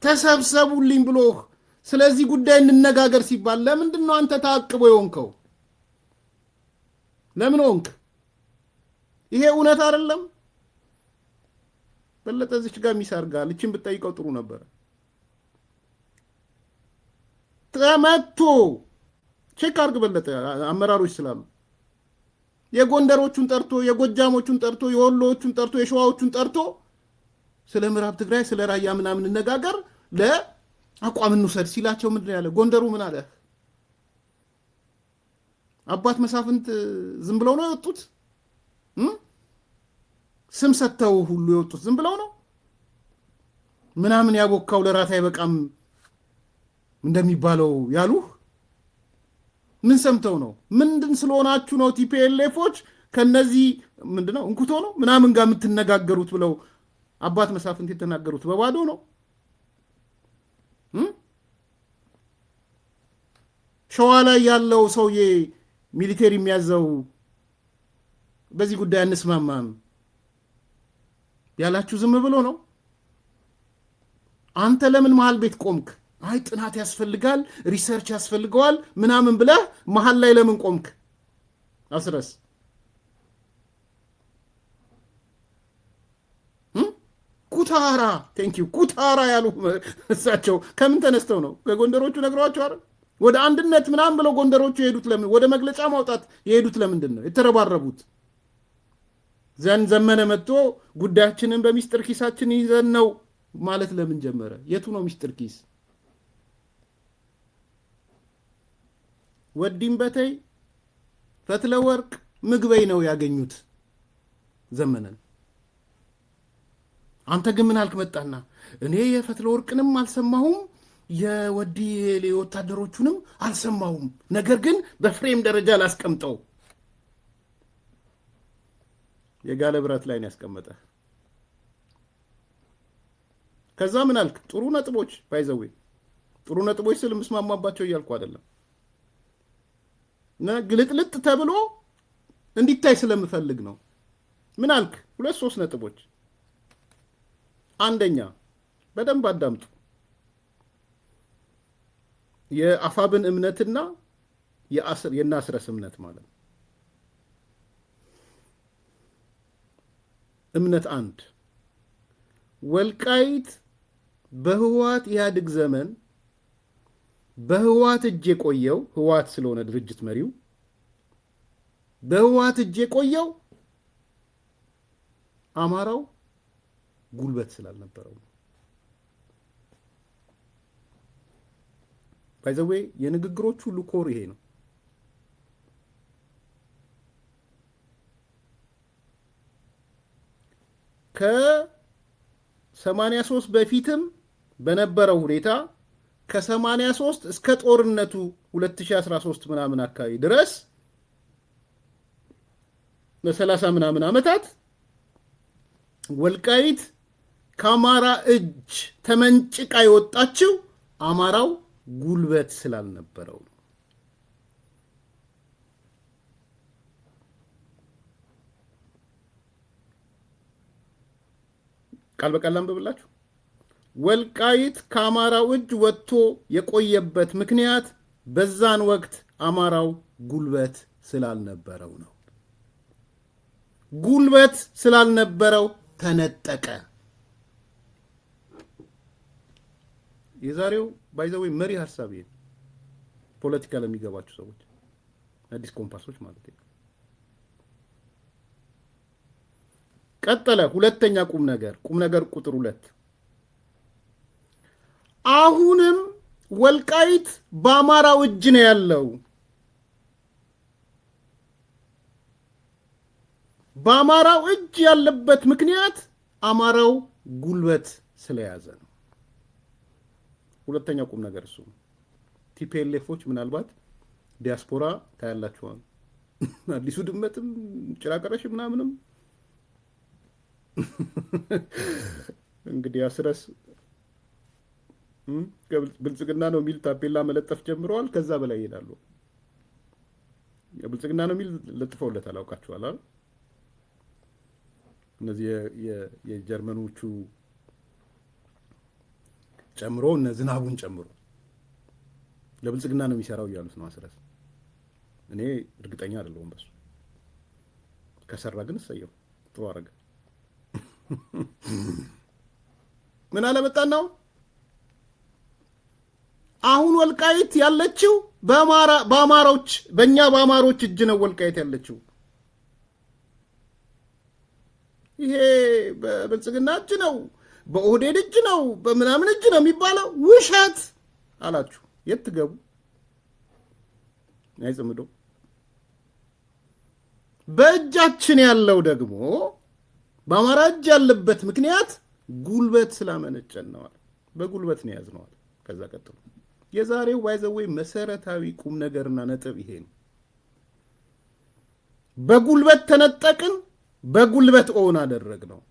ተሰብሰቡልኝ ብሎ ስለዚህ ጉዳይ እንነጋገር ሲባል ለምንድን ነው አንተ ታቅቦ የሆንከው? ለምን ሆንክ? ይሄ እውነት አይደለም። በለጠ እዚች ጋር ሚሳርጋል እቺን ብትጠይቀው ጥሩ ነበር። ተመቶ ቼክ አድርግ በለጠ አመራሮች ስላሉ የጎንደሮቹን ጠርቶ የጎጃሞቹን ጠርቶ የወሎዎቹን ጠርቶ የሸዋዎቹን ጠርቶ ስለ ምዕራብ ትግራይ ስለ ራያ ምናምን እንነጋገር ለአቋም እንውሰድ ሲላቸው ምንድን ያለ ጎንደሩ ምን አለ? አባት መሳፍንት ዝም ብለው ነው የወጡት? ስም ሰጥተው ሁሉ የወጡት ዝም ብለው ነው? ምናምን ያቦካው ለራት አይበቃም እንደሚባለው ያሉህ ምን ሰምተው ነው? ምንድን ስለሆናችሁ ነው ቲፒኤልኤፎች ከነዚህ ምንድነው እንኩቶ ነው ምናምን ጋር የምትነጋገሩት ብለው አባት መሳፍንት የተናገሩት በባዶ ነው? ሸዋ ላይ ያለው ሰውዬ ሚሊቴሪ የሚያዘው በዚህ ጉዳይ አንስማማም ያላችሁ ዝም ብሎ ነው? አንተ ለምን መሃል ቤት ቆምክ? አይ ጥናት ያስፈልጋል ሪሰርች ያስፈልገዋል ምናምን ብለህ መሃል ላይ ለምን ቆምክ? አስረስ ኩታራ ቴንኪው ኩታራ ያሉ እሳቸው ከምን ተነስተው ነው? ከጎንደሮቹ ነግረዋቸው አይደል? ወደ አንድነት ምናምን ብለው ጎንደሮቹ የሄዱት ለምን? ወደ መግለጫ ማውጣት የሄዱት ለምንድን ነው የተረባረቡት? ዘመነ መጥቶ ጉዳያችንን በሚስጥር ኪሳችን ይዘን ነው ማለት ለምን ጀመረ? የቱ ነው ሚስጥር ኪስ? ወዲም በተይ ፈትለ ወርቅ ምግበይ ነው ያገኙት ዘመነን። አንተ ግን ምን አልክ መጣና እኔ የፈትለ ወርቅንም አልሰማሁም የወዲ ወታደሮቹንም አልሰማሁም፣ ነገር ግን በፍሬም ደረጃ ላስቀምጠው። የጋለ ብረት ላይ ነው ያስቀመጠ። ከዛ ምን አልክ? ጥሩ ነጥቦች ባይዘዌ ጥሩ ነጥቦች ስል ምስማማባቸው እያልኩ አይደለም፣ ግልጥልጥ ተብሎ እንዲታይ ስለምፈልግ ነው። ምን አልክ? 2-3 ነጥቦች። አንደኛ በደንብ አዳምጡ። የአፋብን እምነትና የናስረስ እምነት ማለት ነው። እምነት 1 ወልቃይት በህወሓት ኢህአዴግ ዘመን በህወሓት እጅ የቆየው ህወሓት ስለሆነ ድርጅት መሪው በህወሓት እጅ የቆየው አማራው ጉልበት ስላልነበረው። ባይዘዌ የንግግሮች ሁሉ ኮር ይሄ ነው። ከ83 በፊትም በነበረው ሁኔታ ከ83 እስከ ጦርነቱ 2013 ምናምን አካባቢ ድረስ ለ30 ምናምን ዓመታት ወልቃይት ከአማራ እጅ ተመንጭቃ የወጣችው አማራው ጉልበት ስላልነበረው ነው። ቃል በቃል አንብብላችሁ። ወልቃይት ከአማራው እጅ ወጥቶ የቆየበት ምክንያት በዛን ወቅት አማራው ጉልበት ስላልነበረው ነው። ጉልበት ስላልነበረው ተነጠቀ። የዛሬው ባይዘው መሪ ሐሳብ ይሄ ፖለቲካ ለሚገባችሁ ሰዎች አዲስ ኮምፓሶች ማለት ነው። ቀጠለ። ሁለተኛ ቁም ነገር ቁጥር 2 አሁንም ወልቃይት በአማራው እጅ ነው ያለው። በአማራው እጅ ያለበት ምክንያት አማራው ጉልበት ስለያዘ ነው። ሁለተኛ ቁም ነገር እሱ ቲፒኤልኤፎች ምናልባት ዲያስፖራ ታያላችኋል። አዲሱ ድመትም ጭራቀረሽ ምናምንም እንግዲህ አስረስ ብልጽግና ነው የሚል ታፔላ መለጠፍ ጀምረዋል። ከዛ በላይ ይሄዳሉ። ብልጽግና ነው የሚል ለጥፈውለታል። አውቃችኋል አይደል? እነዚህ የጀርመኖቹ ጨምሮ እነ ዝናቡን ጨምሮ ለብልጽግና ነው የሚሰራው እያሉት ነው አስረስ። እኔ እርግጠኛ አይደለሁም በሱ። ከሰራ ግን እሰየው፣ ጥሩ አደረገ። ምን አለመጣን ነው አሁን ወልቃይት ያለችው በአማሮች በእኛ በአማሮች እጅ ነው ወልቃይት ያለችው። ይሄ በብልጽግና እጅ ነው፣ በኦህዴድ እጅ ነው፣ በምናምን እጅ ነው የሚባለው ውሸት አላችሁ። የት ትገቡ? አይጽምዶ በእጃችን ያለው ደግሞ በአማራ እጅ ያለበት ምክንያት ጉልበት ስላመነጨን ነው። በጉልበት ነው ያዝነዋል። ከዛ ቀጥሎ የዛሬው ባይዘወይ መሰረታዊ ቁም ነገርና ነጥብ ይሄ ነው። በጉልበት ተነጠቅን፣ በጉልበት ኦን አደረግነው።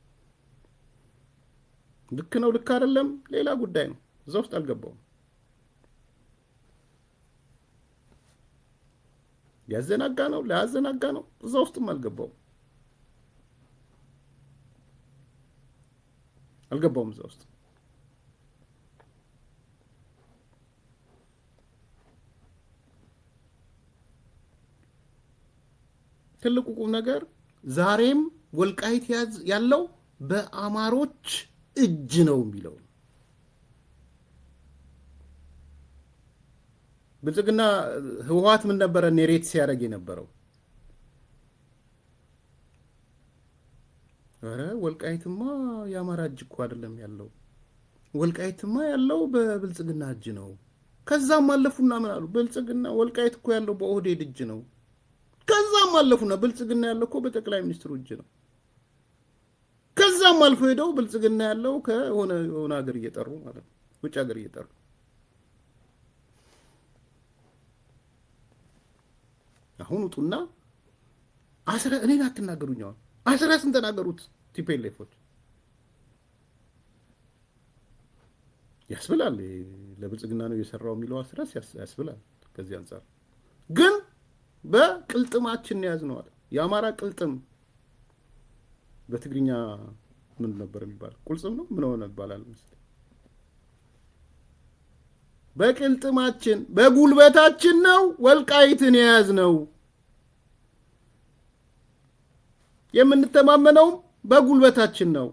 ልክ ነው ልክ አይደለም ሌላ ጉዳይ ነው። እዛ ውስጥ አልገባውም። ያዘናጋ ነው ላያዘናጋ ነው እዛ ውስጥም አልገባውም እዛ ውስጥ። ትልቁ ቁም ነገር ዛሬም ወልቃይት ያለው በአማሮች እጅ ነው የሚለው ብልጽግና። ህወሓት ምን ነበረ ኔሬት ሲያደርግ የነበረው? ኧረ ወልቃይትማ የአማራ እጅ እኮ አይደለም ያለው፣ ወልቃይትማ ያለው በብልጽግና እጅ ነው። ከዛም አለፉና ምን አሉ? ብልጽግና ወልቃይት እኮ ያለው በኦህዴድ እጅ ነው። ከዛም አለፉና ብልጽግና ያለው እኮ በጠቅላይ ሚኒስትሩ እጅ ነው። ከዛም አልፎ ሄደው ብልጽግና ያለው ከሆነ ሀገር እየጠሩ ማለት ነው፣ ውጭ ሀገር እየጠሩ አሁን ውጡና እኔን አትናገሩኝ። አሁን አስረስን ተናገሩት። ቲፒኤልኤፎች ያስብላል። ለብልጽግና ነው የሰራው የሚለው አስረስ ያስብላል። ከዚህ አንጻር ግን በቅልጥማችን ያዝነዋል። የአማራ ቅልጥም በትግርኛ ምን ነበር የሚባለው? ቁልጽም ነው ምን ሆነ ይባላል መሰለኝ። በቅልጥማችን በጉልበታችን ነው ወልቃይትን የያዝነው። የምንተማመነው በጉልበታችን ነው።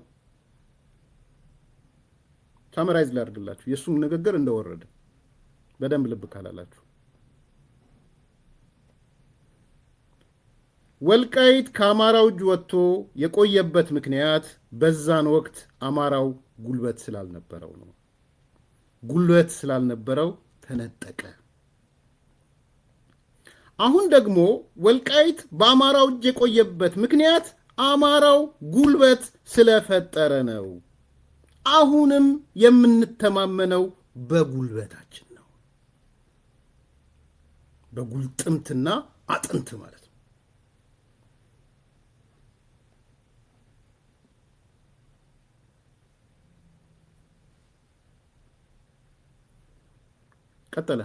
ሳመራይዝ ላድርግላችሁ የእሱም ንግግር እንደወረደ በደንብ ልብ ካላላችሁ። ወልቃይት ከአማራው እጅ ወጥቶ የቆየበት ምክንያት በዛን ወቅት አማራው ጉልበት ስላልነበረው ነው። ጉልበት ስላልነበረው ተነጠቀ። አሁን ደግሞ ወልቃይት በአማራው እጅ የቆየበት ምክንያት አማራው ጉልበት ስለፈጠረ ነው። አሁንም የምንተማመነው በጉልበታችን ነው። በጉልጥምትና አጥንት ማለት ነው። ቀጠለ።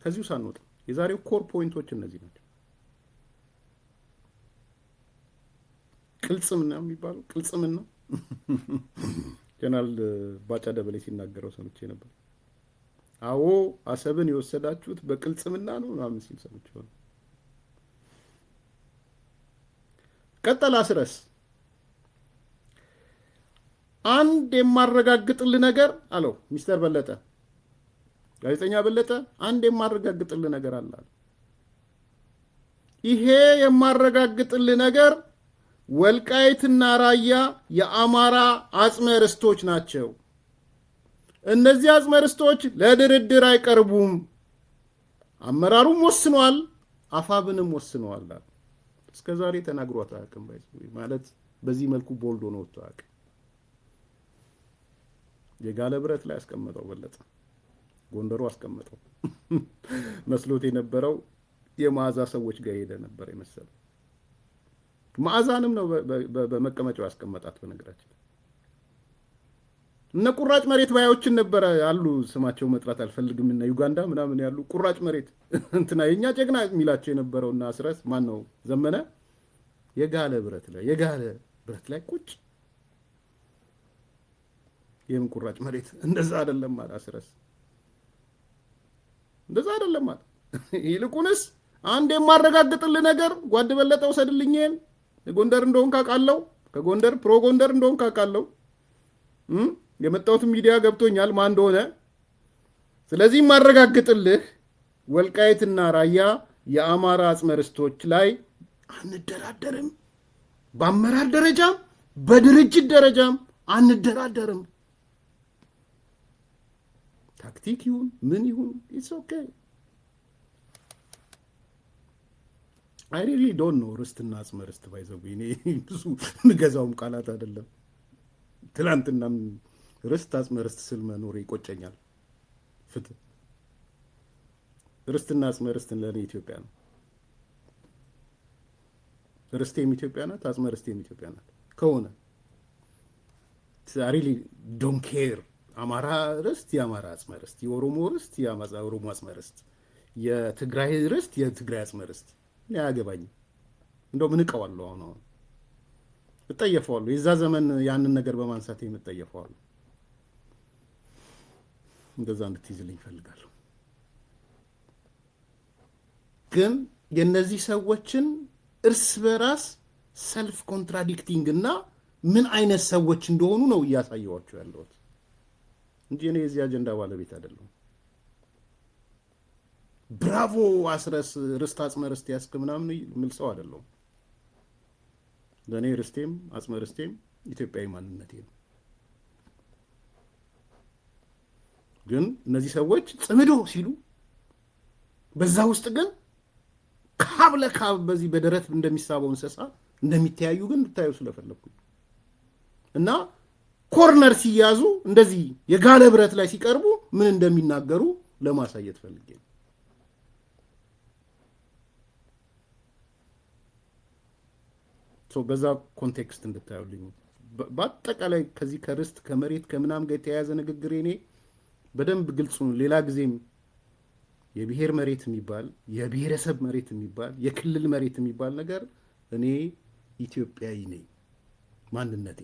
ከዚሁ ሳንወጣ የዛሬው ኮር ፖይንቶች እነዚህ ናቸው። ቅልጽምና የሚባለው ቅልጽምና ጀነራል ባጫ ደበሌ ሲናገረው ሰምቼ ነበር። አዎ አሰብን የወሰዳችሁት በቅልጽምና ነው ምናምን ሲል ሰምቼ ነው። ቀጠለ አስረስ። አንድ የማረጋግጥልህ ነገር አለው ሚስተር በለጠ፣ ጋዜጠኛ በለጠ፣ አንድ የማረጋግጥልህ ነገር አለ። ይሄ የማረጋግጥልህ ነገር ወልቃይትና ራያ የአማራ አጽመ ርስቶች ናቸው። እነዚህ አጽመ ርስቶች ለድርድር አይቀርቡም። አመራሩም ወስኗል፣ አፋብንም ወስኗል። እስከዛሬ ተናግሯት አያውቅም። ማለት በዚህ መልኩ ቦልዶ ነው ወጥቶ አያውቅም። የጋለ ብረት ላይ አስቀመጠው በለጠ፣ ጎንደሩ አስቀመጠው። መስሎት የነበረው የመዓዛ ሰዎች ጋር ሄደ ነበር የመሰለው። መዓዛንም ነው በመቀመጫው ያስቀመጣት። በነገራችን እነ ቁራጭ መሬት ባዮችን ነበረ አሉ፣ ስማቸው መጥራት አልፈልግም፣ እና ዩጋንዳ ምናምን ያሉ ቁራጭ መሬት እንትና የኛ ጀግና የሚላቸው የነበረውና አስረስ ማን ነው ዘመነ የጋለ ብረት ላይ ቁጭ። የምን ቁራጭ መሬት? እንደዛ አይደለም ማለት አስረስ፣ እንደዛ አይደለም ማለት። ይልቁንስ አንድ የማረጋግጥልህ ነገር ጓድ በለጠ ውሰድልኝን ጎንደር እንደሆን ካቃለው፣ ከጎንደር ፕሮ ጎንደር እንደሆን ካቃለው፣ የመጣሁት ሚዲያ ገብቶኛል ማን እንደሆነ። ስለዚህ የማረጋግጥልህ ወልቃይትና ራያ የአማራ አጽመ ርስቶች ላይ አንደራደርም። በአመራር ደረጃም በድርጅት ደረጃም አንደራደርም። ታክቲክ ይሁን ምን ይሁን ኢትስ ኦኬ። አይ ሪሊ ዶንት ኖ ርስትና አጽመ ርስት ባይዘው እኔ ብዙ ምገዛውም ቃላት አይደለም። ትላንትናም ርስት አጽመ ርስት ስል መኖር ይቆጨኛል። ፍትህ ርስትና አጽመ ርስትን ለኔ ኢትዮጵያ ነው። ርስቴም ኢትዮጵያ ናት፣ አጽመ ርስቴም ኢትዮጵያ ናት። ከሆነ ሪሊ ዶንት ኬር። አማራ ርስት የአማራ አጽመ ርስት፣ የኦሮሞ ርስት የኦሮሞ አጽመ ርስት፣ የትግራይ ርስት የትግራይ አጽመ ርስት አያገባኝም። እንደው ምን እቀዋለሁ? አሁን እጠየፈዋለሁ። የዛ ዘመን ያንን ነገር በማንሳት የምጠየፈዋለሁ። እንደዛ እንድትይዝልኝ እፈልጋለሁ። ግን የነዚህ ሰዎችን እርስ በራስ ሰልፍ ኮንትራዲክቲንግ እና ምን አይነት ሰዎች እንደሆኑ ነው እያሳየዋቸው ያለሁት እንጂ እኔ የዚህ አጀንዳ ባለቤት አይደለሁም። ብራቮ አስረስ ርስት አጽመ ርስት ያስክ ምናምን ምል ሰው አይደለሁም። ለእኔ ርስቴም አጽመ ርስቴም ኢትዮጵያዊ ማንነቴ ነው። ግን እነዚህ ሰዎች ጽምዶ ሲሉ በዛ ውስጥ ግን ካብ ለካብ በዚህ በደረት እንደሚሳበው እንስሳ እንደሚተያዩ ግን እንድታዩ ስለፈለኩኝ እና ኮርነር ሲያዙ እንደዚህ የጋለ ብረት ላይ ሲቀርቡ ምን እንደሚናገሩ ለማሳየት ፈልጌ ነው። በዛ ኮንቴክስት እንድታዩልኝ። በአጠቃላይ ከዚህ ከርስት ከመሬት ከምናም ጋር የተያያዘ ንግግር እኔ በደንብ ግልጽ ነው። ሌላ ጊዜም የብሔር መሬት የሚባል የብሔረሰብ መሬት የሚባል የክልል መሬት የሚባል ነገር እኔ ኢትዮጵያዊ ነኝ ማንነቴ።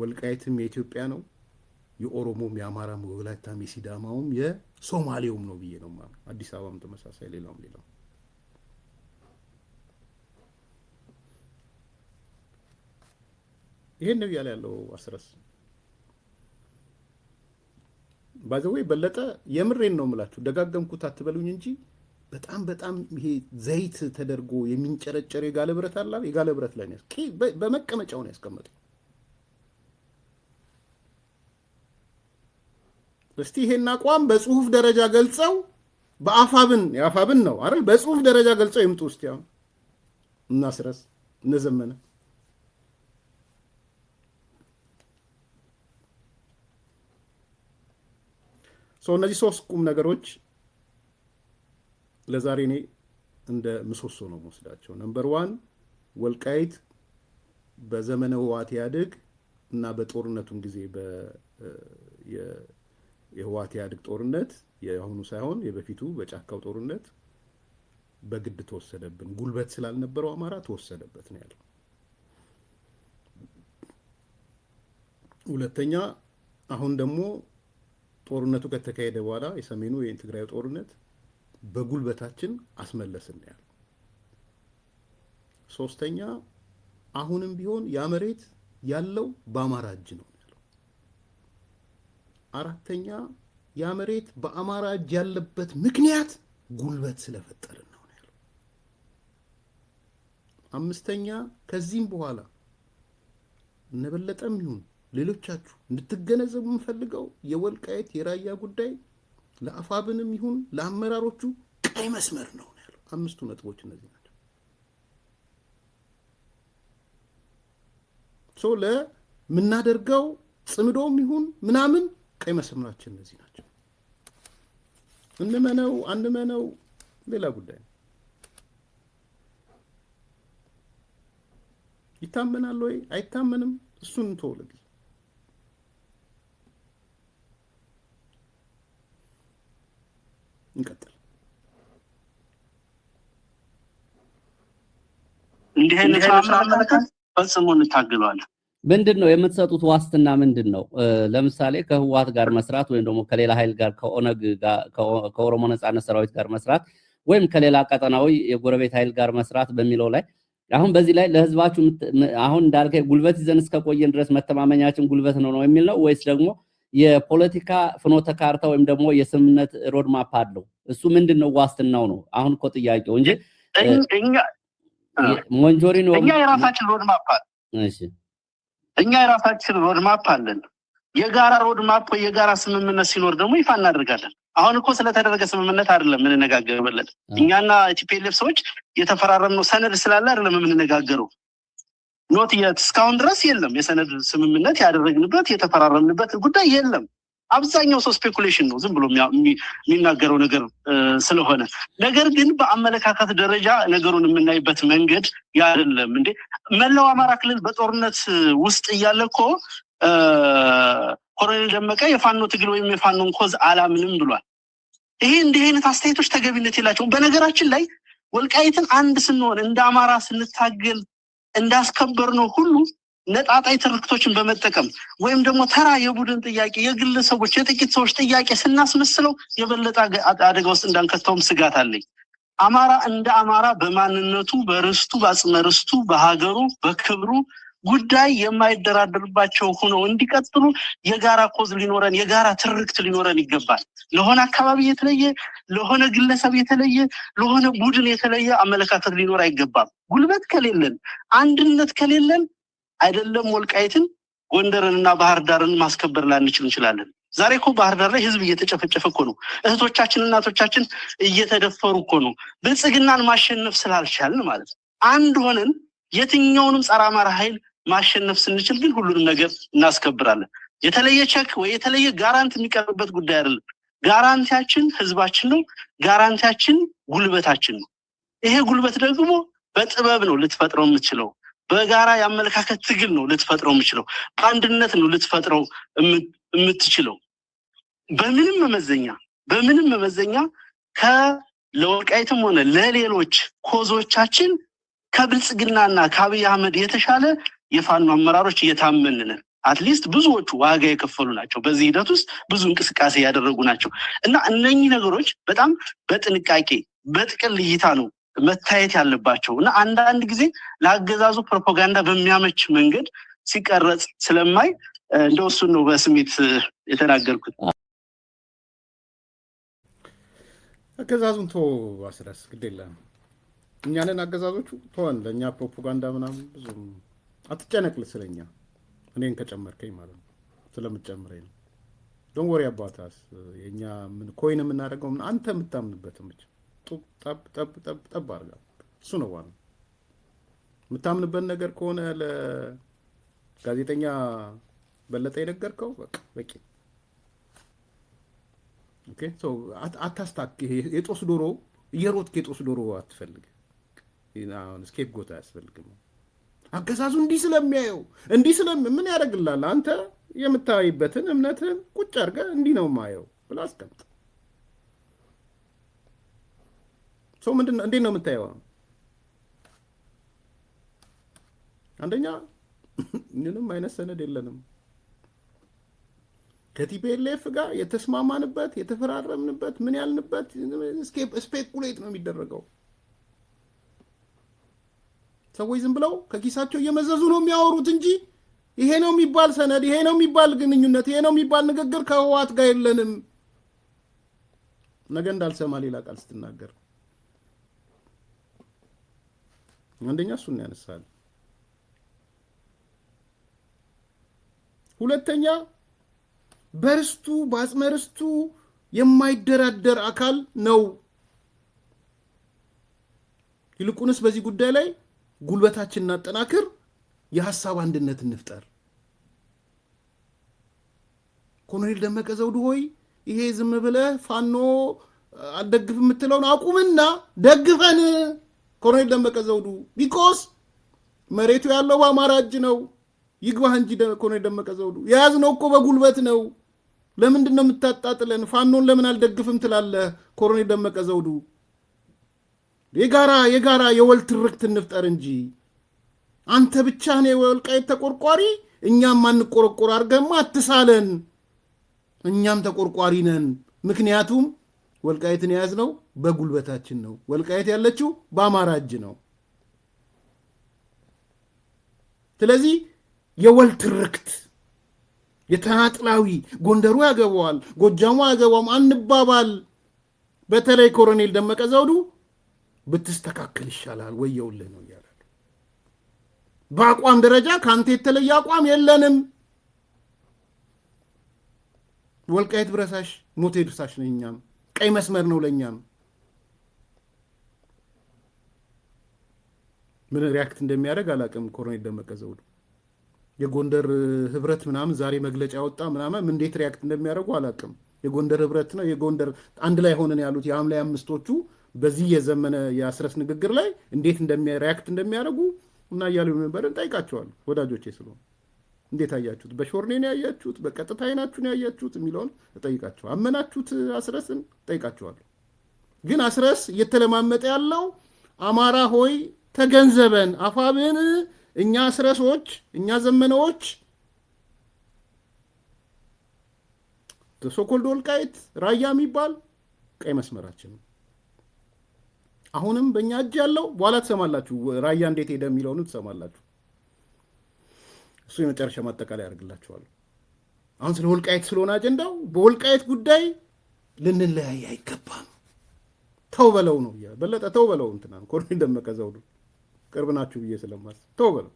ወልቃይትም የኢትዮጵያ ነው፣ የኦሮሞም የአማራም የወላይታም የሲዳማውም የሶማሌውም ነው ብዬ ነው ማለት። አዲስ አበባም ተመሳሳይ፣ ሌላውም ይሄን ነው ያለ ያለው አስረስ ባዘወይ በለጠ የምሬን ነው የምላችሁ። ደጋገምኩት አትበሉኝ እንጂ በጣም ይሄ ዘይት ተደርጎ የሚንጨረጨር የጋለ ብረት አለ። የጋለ ብረት ላይ ነው በመቀመጫው ነው ያስቀመጠው። እስቲ ይሄን አቋም በጽሁፍ ደረጃ ገልጸው የአፋብን ነው አይደል? በጽሁፍ ደረጃ ገልጸው ይምጡ እስቲ። አሁን እናስረስ እነዘመነ እነዚህ ሶስት ቁም ነገሮች ለዛሬ እኔ እንደ ምሰሶ ነው የምወስዳቸው። ነምበር 1 ወልቃይት በዘመነ ህወሓት ኢህአዴግ እና በጦርነቱም ጊዜ የህወሓት ኢህአዴግ ጦርነት የአሁኑ ሳይሆን የበፊቱ በጫካው ጦርነት በግድ ተወሰደብን። ጉልበት ስላልነበረው አማራ ተወሰደበት ነው ያለው። ሁለተኛ አሁን ደግሞ ጦርነቱ ከተካሄደ በኋላ የሰሜኑ የትግራይ ጦርነት በጉልበታችን አስመለስን ነው ያለው። ሶስተኛ አሁንም ቢሆን ያ መሬት ያለው በአማራ እጅ ነው ያለው። አራተኛ ያ መሬት በአማራ እጅ ያለበት ምክንያት ጉልበት ስለፈጠርን ነው ያለው። አምስተኛ ከዚህም በኋላ እነበለጠም ይሁን ሌሎቻችሁ እንድትገነዘቡ የምፈልገው የወልቃይት የራያ ጉዳይ ለአፋብንም ይሁን ለአመራሮቹ ቀይ መስመር ነው ያለው። አምስቱ ነጥቦች እነዚህ ናቸው። ሶ ለምናደርገው ጽምዶም ይሁን ምናምን ቀይ መስመራችን እነዚህ ናቸው። እንመነው አንመነው ሌላ ጉዳይ ነው። ይታመናል ወይ አይታመንም እሱን ተወለድ እንቀጥል። እንዲህ አይነት አመለካከት ፈጽሞ እንታገለዋለን። ምንድነው የምትሰጡት ዋስትና ምንድነው? ለምሳሌ ከህወሓት ጋር መስራት ወይም ደግሞ ከሌላ ኃይል ጋር ከኦነግ ጋር ከኦሮሞ ነጻነት ሰራዊት ጋር መስራት ወይም ከሌላ ቀጠናዊ የጎረቤት ኃይል ጋር መስራት በሚለው ላይ አሁን በዚህ ላይ ለህዝባችሁ አሁን እንዳልከኝ ጉልበት ይዘን እስከቆየን ድረስ መተማመኛችን ጉልበት ነው የሚል ነው ወይስ ደግሞ የፖለቲካ ፍኖተ ካርታ ወይም ደግሞ የስምምነት ሮድማፕ አለው? እሱ ምንድነው ዋስትናው ነው አሁን እኮ ጥያቄው እንጂ ሞንጆሪኖ እኛ የራሳችን ሮድማፕ አለ። እሺ እኛ የራሳችን ሮድማፕ አለን። የጋራ ሮድማፕ ወይ የጋራ ስምምነት ሲኖር ደግሞ ይፋ እናደርጋለን። አሁን እኮ ስለተደረገ ስምምነት አይደለም የምንነጋገርበት። እኛና ቲፒኤልኤፍ ሰዎች የተፈራረምነው ሰነድ ስላለ አይደለም የምንነጋገረው። ኖት የት እስካሁን ድረስ የለም የሰነድ ስምምነት ያደረግንበት የተፈራረምንበት ጉዳይ የለም። አብዛኛው ሰው ስፔኩሌሽን ነው፣ ዝም ብሎ የሚናገረው ነገር ስለሆነ። ነገር ግን በአመለካከት ደረጃ ነገሩን የምናይበት መንገድ ያደለም እንዴ። መላው አማራ ክልል በጦርነት ውስጥ እያለ እኮ ኮሎኔል ደመቀ የፋኖ ትግል ወይም የፋኖን ኮዝ አላምንም ብሏል። ይሄ እንዲህ አይነት አስተያየቶች ተገቢነት የላቸውም። በነገራችን ላይ ወልቃይትን አንድ ስንሆን እንደ አማራ ስንታገል እንዳስከበርነው ሁሉ ነጣጣይ ትርክቶችን በመጠቀም ወይም ደግሞ ተራ የቡድን ጥያቄ የግለሰቦች የጥቂት ሰዎች ጥያቄ ስናስመስለው የበለጠ አደጋ ውስጥ እንዳንከተውም ስጋት አለኝ። አማራ እንደ አማራ በማንነቱ በርስቱ በአጽመ ርስቱ በሀገሩ በክብሩ ጉዳይ የማይደራደርባቸው ሆነው እንዲቀጥሉ የጋራ ኮዝ ሊኖረን የጋራ ትርክት ሊኖረን ይገባል። ለሆነ አካባቢ የተለየ ለሆነ ግለሰብ የተለየ ለሆነ ቡድን የተለየ አመለካከት ሊኖር አይገባም። ጉልበት ከሌለን አንድነት ከሌለን አይደለም ወልቃይትን ጎንደርንና ባህር ዳርን ማስከበር ላንችል እንችላለን። ዛሬ እኮ ባህር ዳር ላይ ህዝብ እየተጨፈጨፈ እኮ ነው። እህቶቻችን እናቶቻችን እየተደፈሩ እኮ ነው። ብልጽግናን ማሸነፍ ስላልቻልን ማለት ነው። አንድ ሆነን የትኛውንም ጸረ አማራ ኃይል ማሸነፍ ስንችል ግን ሁሉንም ነገር እናስከብራለን። የተለየ ቸክ ወይ የተለየ ጋራንቲ የሚቀርብበት ጉዳይ አይደለም። ጋራንቲያችን ህዝባችን ነው። ጋራንቲያችን ጉልበታችን ነው። ይሄ ጉልበት ደግሞ በጥበብ ነው ልትፈጥረው የምትችለው። በጋራ የአመለካከት ትግል ነው ልትፈጥረው የምትችለው። በአንድነት ነው ልትፈጥረው የምትችለው። በምንም መመዘኛ ለወልቃይትም ሆነ ለሌሎች ኮዞቻችን ከብልጽግናና ከአብይ አህመድ የተሻለ የፋኖ አመራሮች እየታመንን አትሊስት ብዙዎቹ ዋጋ የከፈሉ ናቸው። በዚህ ሂደት ውስጥ ብዙ እንቅስቃሴ ያደረጉ ናቸው እና እነኚህ ነገሮች በጣም በጥንቃቄ በጥቅል እይታ ነው መታየት ያለባቸው እና አንዳንድ ጊዜ ለአገዛዙ ፕሮፓጋንዳ በሚያመች መንገድ ሲቀረጽ ስለማይ እንደው እሱን ነው በስሜት የተናገርኩት። አገዛዙን ተው አስረስ ግዴላ እኛንን አገዛዞቹ ተወን። ለእኛ ፕሮፓጋንዳ ምናምን ብዙ አትጨነቅል ስለኛ። እኔን ከጨመርከኝ ማለት ነው ስለምትጨምረኝ ነው። ዶንት ወሪ አባታስ የኛ ምን ኮይን የምናደርገው አንተ የምታምንበትም ብቻ ጠብ አድርጋ እሱ ነው ዋናው። የምታምንበት ነገር ከሆነ ለጋዜጠኛ በለጠ የነገርከው በቂ። ኦኬ ሶ አታስታክ። የጦስ ዶሮ እየሮጥክ የጦስ ዶሮ አትፈልግ። አሁን ስኬፕ ጎታ አያስፈልግም። አገዛዙ እንዲህ ስለሚያየው ምን ያደርግልሃል? አንተ የምታይበትን እምነትን ቁጭ አድርገህ እንዲህ ነው የማየው ብለህ አስቀምጥ። ሰው ምንድነው እንዴት ነው የምታየው? አንደኛ ምንም አይነት ሰነድ የለንም። ከቲፒኤልኤፍ ጋር የተስማማንበት የተፈራረምንበት ምን ያልንበት ስፔኩሌት ነው የሚደረገው። ሰዎች ዝም ብለው ከኪሳቸው እየመዘዙ ነው የሚያወሩት እንጂ ይሄ ነው የሚባል ሰነድ፣ ይሄ ነው የሚባል ግንኙነት፣ ይሄ ነው የሚባል ንግግር ከህወሓት ጋር የለንም። ነገ እንዳልሰማ ሌላ ቃል ስትናገር አንደኛ እሱን ያነሳል። ሁለተኛ በርስቱ በአጽመ ርስቱ የማይደራደር አካል ነው። ይልቁንስ በዚህ ጉዳይ ላይ ጉልበታችንን እናጠናክር፣ የሐሳብ አንድነት እንፍጠር። ኮሎኔል ደመቀ ዘውዱ ሆይ ይሄ ዝም ብለህ ፋኖ አልደግፍ የምትለውን አቁምና ደግፈን ኮሎኔል ደመቀ ዘውዱ። ቢኮዝ መሬቱ ያለው በአማራ እጅ ነው። ይግባህ እንጂ ኮሎኔል ደመቀ ዘውዱ የያዝነው እኮ በጉልበት ነው። ለምንድን ነው የምታጣጥለን? ፋኖን ለምን አልደግፍም ትላለህ? ኮሎኔል ደመቀ ዘውዱ የጋራ የወል ትርክት እንፍጠር እንጂ አንተ ብቻ ነህ የወልቃይት ተቆርቋሪ፣ እኛም ማንቆረቆር አድርገህማ አትሳለን። እኛም ተቆርቋሪ ነን። ምክንያቱም ወልቃይትን የያዝነው በጉልበታችን ነው። ወልቃይት ያለችው በአማራ እጅ ነው። ስለዚህ የወል ትርክት የተናጥላዊ ጎንደሩ ያገባዋል፣ ጎጃሙ ያገባውም አንባባል። በተለይ ኮሎኔል ደመቀ ዘውዱ ብትስተካከል ይሻላል፣ ወየውልህ ነው እያላል። በአቋም ደረጃ ከአንተ የተለየ አቋም የለንም። ወልቃይት ብረሳሽ ሞቴ ድርሳሽ ነው። እኛም ቀይ መስመር ነው ለእኛም። ምን ሪያክት እንደሚያደርግ አላቅም ኮሎኔል ደመቀ ዘውዱ። የጎንደር ህብረት ምናምን ዛሬ መግለጫ ያወጣ ምናምን እንዴት ሪያክት እንደሚያደርጉ አላቅም። የጎንደር ህብረት ነው የጎንደር አንድ ላይ ሆነን ያሉት የሐምሌ 5ቶቹ በዚህ የዘመነ የአስረስ ንግግር ላይ እንዴት ሪያክት እንደሚያደርጉ እና እያሉ ነበር። እንጠይቃቸዋለሁ ወዳጆቼ ስለሆነ እንዴት አያችሁት? በሾርኔን ያያችሁት፣ በቀጥታ አይናችሁን ያያችሁት የሚለውን እጠይቃቸው። አመናችሁት አስረስን? እጠይቃቸዋለሁ። ግን አስረስ እየተለማመጠ ያለው አማራ ሆይ ተገንዘበን፣ አፋብን እኛ አስረሶች፣ እኛ ዘመናዎች ሶኮልድ ወልቃይት ራያ የሚባል ቀይ መስመራችን ነው። አሁንም በእኛ እጅ ያለው በኋላ ትሰማላችሁ። ራያ እንዴት ሄደ የሚለውን ትሰማላችሁ። እሱ የመጨረሻ ማጠቃለያ ያደርግላችኋል። አሁን ስለ ወልቃይት ስለሆነ አጀንዳው፣ በወልቃይት ጉዳይ ልንለያይ አይገባም። ተው በለው ነው በለጠ። ተው በለው እንትናን ኮሎኔል ደመቀ ዘውዱ ቅርብ ናችሁ ብዬ ስለማስብ ተው በለው።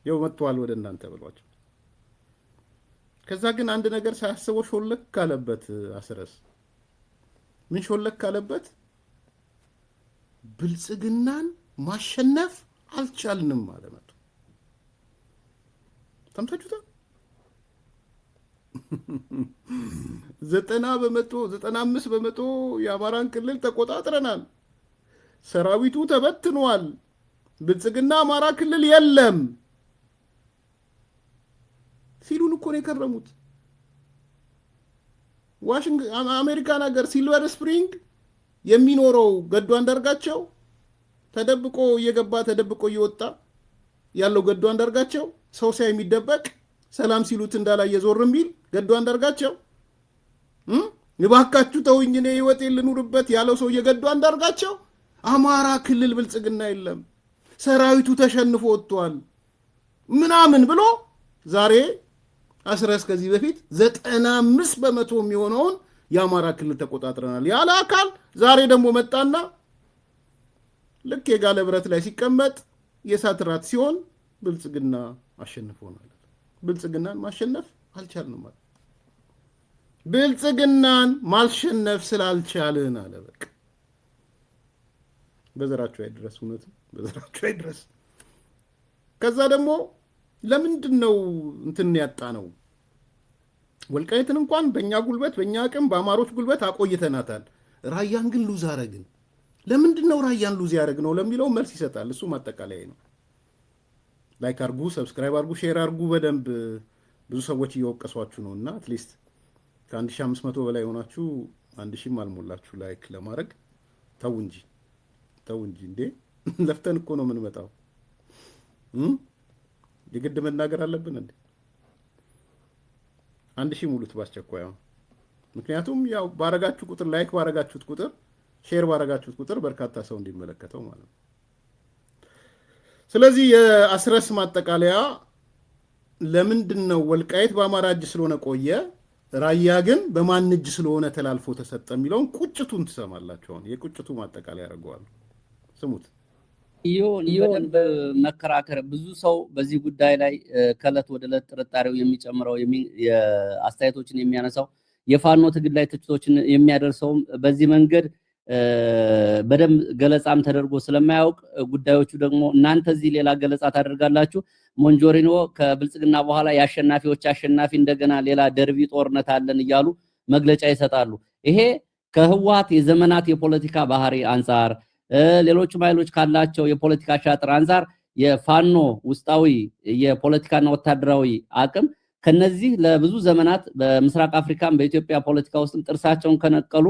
ይኸው መጥተዋል ወደ እናንተ ብሏቸው። ከዛ ግን አንድ ነገር ሳያስበው ሾለክ ካለበት አስረስ ምን ሾለክ ካለበት ብልጽግናን ማሸነፍ አልቻልንም ማለት ነው። ሰምታችሁታል? 95% የአማራን ክልል ተቆጣጥረናል፣ ሰራዊቱ ተበትኗል፣ ብልጽግና አማራ ክልል የለም ሲሉን እኮ ነው የከረሙት። አሜሪካን ሀገር ሲልቨር ስፕሪንግ የሚኖረው ገዱ አንዳርጋቸው ተደብቆ እየገባ ተደብቆ እየወጣ ያለው ገዱ አንዳርጋቸው፣ ሰው ሳይ የሚደበቅ ሰላም ሲሉት እንዳላየ ዞር የሚል ገዱ አንዳርጋቸው፣ እባካችሁ ተውኝ እኔ ህይወቴን ልኑርበት ያለው ሰው የገዱ አንዳርጋቸው አማራ ክልል ብልጽግና የለም ሰራዊቱ ተሸንፎ ወጥቷል ምናምን ብሎ ዛሬ አስረስ ከዚህ በፊት 95% የሚሆነውን የአማራ ክልል ተቆጣጥረናል ያለ አካል ዛሬ ደግሞ መጣና ልክ የጋለ ብረት ላይ ሲቀመጥ የእሳት ራት ሲሆን ብልጽግና አሸንፎናል። ብልጽግናን ማሸነፍ አልቻልንም ማለት ብልጽግናን ማሸነፍ ስላልቻልን አለ። በቃ በዘራቸው አይድረስ፣ እውነት በዘራቸው አይድረስ። ከዛ ደግሞ ለምንድን ነው እንትን ያጣ ነው? ወልቃይትን እንኳን በእኛ ጉልበት በእኛ አቅም በአማሮች ጉልበት አቆይተናታል። ራያን ግን ሉዝ አረግን። ለምንድን ነው ራያን ሉዝ ያደረግ ነው ለሚለው መልስ ይሰጣል። እሱ ማጠቃለያ ነው። ላይክ አርጉ፣ ሰብስክራይብ አርጉ፣ ሼር አርጉ። በደንብ ብዙ ሰዎች እየወቀሷችሁ ነው እና አትሊስት ከ1500 በላይ ሆናችሁ 1000ም አልሞላችሁ ላይክ ለማድረግ ተው እንጂ እንዴ ለፍተን እኮ ነው የምንመጣው። የግድ መናገር አለብን እንዴ? 1000 ሙሉት ባስቸኳይ አሁን። ምክንያቱም ያው ባረጋችሁ ቁጥር ላይክ ባረጋችሁት ቁጥር ሼር ባረጋችሁት ቁጥር በርካታ ሰው እንዲመለከተው ማለት ነው። ስለዚህ የአስረስ ማጠቃለያ ለምንድን ነው ወልቃይት በአማራ እጅ ስለሆነ ቆየ፣ ራያ ግን በማን እጅ ስለሆነ ተላልፎ ተሰጠ የሚለውን ቁጭቱን ትሰማላችሁ። አሁን የቁጭቱ ማጠቃለያ ያደርገዋል። ስሙት። በደንብ መከራከር ብዙ ሰው በዚህ ጉዳይ ላይ ከእለት ወደ ዕለት ጥርጣሬው የሚጨምረው አስተያየቶችን የሚያነሳው የፋኖ ትግል ላይ ትችቶችን የሚያደርሰውም በዚህ መንገድ በደንብ ገለጻም ተደርጎ ስለማያውቅ ጉዳዮቹ ደግሞ እናንተ እዚህ ሌላ ገለጻ ታደርጋላችሁ። ሞንጆሪኖ ከብልጽግና በኋላ የአሸናፊዎች አሸናፊ እንደገና ሌላ ደርቢ ጦርነት አለን እያሉ መግለጫ ይሰጣሉ። ይሄ ከህወሓት የዘመናት የፖለቲካ ባህሪ አንፃር ሌሎችም ኃይሎች ካላቸው የፖለቲካ ሻጥር አንፃር የፋኖ ውስጣዊ የፖለቲካና ወታደራዊ አቅም ከነዚህ ለብዙ ዘመናት በምስራቅ አፍሪካም በኢትዮጵያ ፖለቲካ ውስጥም ጥርሳቸውን ከነቀሉ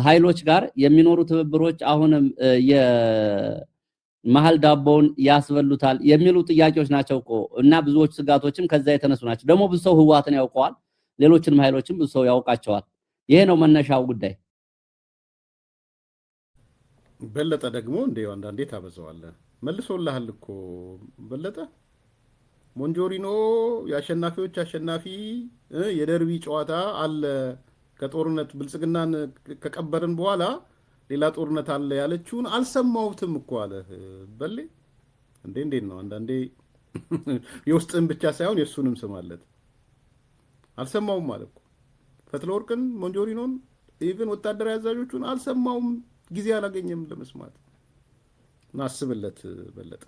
ኃይሎች ጋር የሚኖሩ ትብብሮች አሁንም የመሃል ዳቦውን ያስበሉታል የሚሉ ጥያቄዎች ናቸው እኮ እና ብዙዎች ስጋቶችም ከዛ የተነሱ ናቸው። ደግሞ ብዙ ሰው ህወሓትን ያውቀዋል፣ ሌሎችንም ኃይሎችም ብዙ ሰው ያውቃቸዋል። ይሄ ነው መነሻው ጉዳይ። በለጠ ደግሞ እንደው አንዳንዴ ታበዛዋለህ። መልሶልሃል እኮ በለጠ። ሞንጆሪኖ የአሸናፊዎች አሸናፊ የደርቢ ጨዋታ አለ ከጦርነት ብልጽግናን ከቀበርን በኋላ ሌላ ጦርነት አለ ያለችውን አልሰማሁትም እኮ አለ በሌ። እንዴት ነው አንዳንዴ የውስጥን ብቻ ሳይሆን የሱንም ስማለት አልሰማውም ማለት እኮ ፈትለወርቅን ሞንጆሪኖን ኢቭን ወታደራዊ አዛዦቹን አልሰማውም፣ ጊዜ አላገኘም ለመስማት። እናስብለት በለጠ።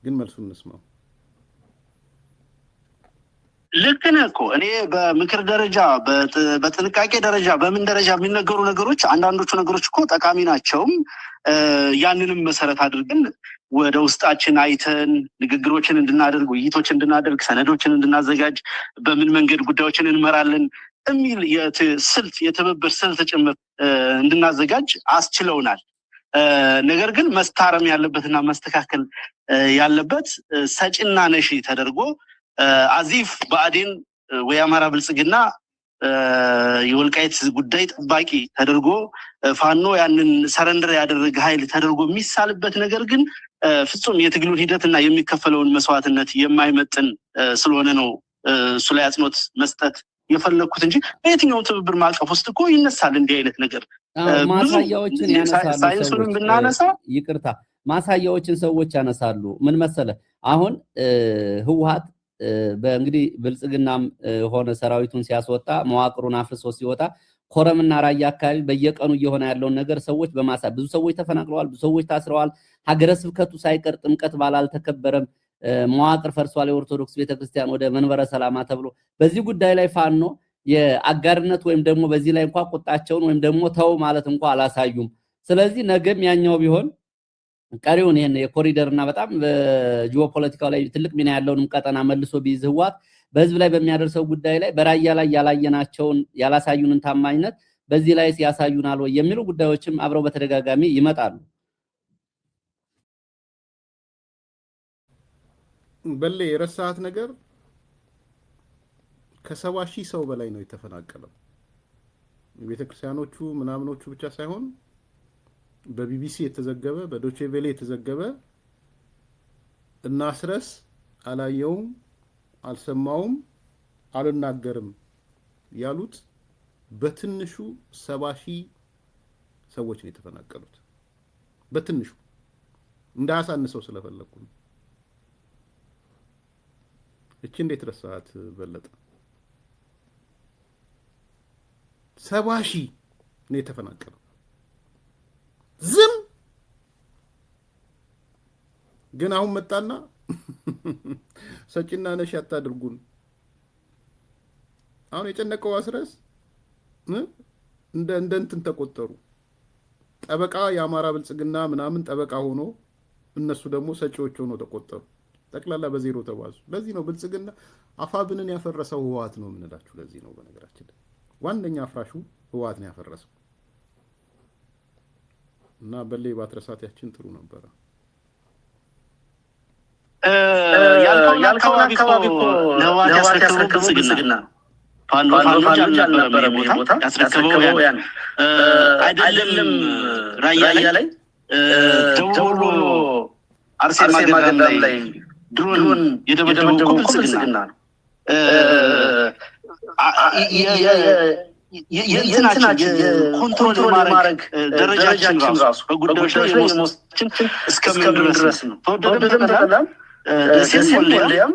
ግን መልሱን እንስማው። ልክ ነህ እኮ እኔ በምክር ደረጃ በጥንቃቄ ደረጃ በምን ደረጃ የሚነገሩ ነገሮች አንዳንዶቹ ነገሮች እኮ ጠቃሚ ናቸውም። ያንንም መሰረት አድርገን ወደ ውስጣችን አይተን ንግግሮችን እንድናደርግ፣ ውይይቶችን እንድናደርግ፣ ሰነዶችን እንድናዘጋጅ፣ በምን መንገድ ጉዳዮችን እንመራለን የሚል ስልት የትብብር ስልት ጭምር እንድናዘጋጅ አስችለውናል። ነገር ግን መስታረም ያለበትና መስተካከል ያለበት ሰጪና ነሺ ተደርጎ አዚፍ ብአዴን ወይ አማራ ብልጽግና የወልቃይት ጉዳይ ጠባቂ ተደርጎ ፋኖ ያንን ሰረንደር ያደረገ ኃይል ተደርጎ የሚሳልበት ነገር ግን ፍጹም የትግሉን ሂደትና የሚከፈለውን መስዋዕትነት የማይመጥን ስለሆነ ነው እሱ ላይ አጽንኦት መስጠት የፈለኩት እንጂ በየትኛውም ትብብር ማዕቀፍ ውስጥ እኮ ይነሳል እንዲህ አይነት ነገር። ማሳያዎችን ያነሳሉ። ሳይንሱንም ብናነሳ ይቅርታ ማሳያዎችን ሰዎች ያነሳሉ። ምን መሰለ አሁን ህወሓት በእንግዲህ ብልጽግናም ሆነ ሰራዊቱን ሲያስወጣ መዋቅሩን አፍርሶ ሲወጣ ኮረምና ራያ አካባቢ በየቀኑ እየሆነ ያለውን ነገር ሰዎች በማሳ ብዙ ሰዎች ተፈናቅለዋል፣ ብዙ ሰዎች ታስረዋል። ሀገረ ስብከቱ ሳይቀር ጥምቀት በዓል አልተከበረም። መዋቅር ፈርሷል። የኦርቶዶክስ ቤተክርስቲያን ወደ መንበረ ሰላማ ተብሎ በዚህ ጉዳይ ላይ ፋኖ የአጋርነት ወይም ደግሞ በዚህ ላይ እንኳን ቁጣቸውን ወይም ደግሞ ተው ማለት እንኳን አላሳዩም። ስለዚህ ነገም ያኛው ቢሆን ቀሪውን ይሄን የኮሪደርና በጣም በጂኦፖለቲካው ላይ ትልቅ ሚና ያለውንም ቀጠና መልሶ ቢይዝ ህወሓት በህዝብ ላይ በሚያደርሰው ጉዳይ ላይ በራያ ላይ ያላየናቸውን ያላሳዩንን ታማኝነት በዚህ ላይ ሲያሳዩናል ወይ የሚሉ ጉዳዮችም አብረው በተደጋጋሚ ይመጣሉ። በሌ የረሳት ነገር ከ70,000 ሰው በላይ ነው የተፈናቀለው። የቤተክርስቲያኖቹ ምናምኖቹ ብቻ ሳይሆን በቢቢሲ የተዘገበ በዶቼ ቬሌ የተዘገበ እናስረስ አላየውም፣ አልሰማውም፣ አልናገርም ያሉት በትንሹ 70,000 ሰዎች ነው የተፈናቀሉት። በትንሹ እንዳያሳንሰው ስለፈለኩ ነው። እቺ እንዴት ረሳት በለጠ? 70,000 ነው የተፈናቀለው። ዝም ግን አሁን መጣና ሰጪና ነሽ አታድርጉን። አሁን የጨነቀው አስረስ እንደ እንትን ተቆጠሩ። ጠበቃ የአማራ ብልጽግና ምናምን ጠበቃ ሆኖ እነሱ ደግሞ ሰጪዎች ሆኖ ተቆጠሩ። ጠቅላላ በዜሮ ተባዙ። ለዚህ ነው ብልጽግና አፋብንን ያፈረሰው ህወሓት ነው የምንላችሁ። ለዚህ ነው በነገራችን ላይ ዋነኛ አፍራሹ ህወሓት ነው ያፈረሰው። እና በሌ ባትረሳት ያችን ጥሩ ነበረ። ያልከው አካባቢ እኮ ለህወሓት ያስረከበው ብልጽግና ፋኖ አልነበረም ቦታ ያስረከበው ያን አይደለም። ራያ ላይ ደቡብ ወሎ አርሴማ ገዳም ላይ ድሮን የደበደበው ብልጽግና ነው። የእንትናችን ኮንትሮል ማድረግ ደረጃችን ራሱ በጉዳዮች ላይ የመወሰናችን እስከምን ድረስ ነው። ተወደደም ተጠላም ደሴም ወልዲያም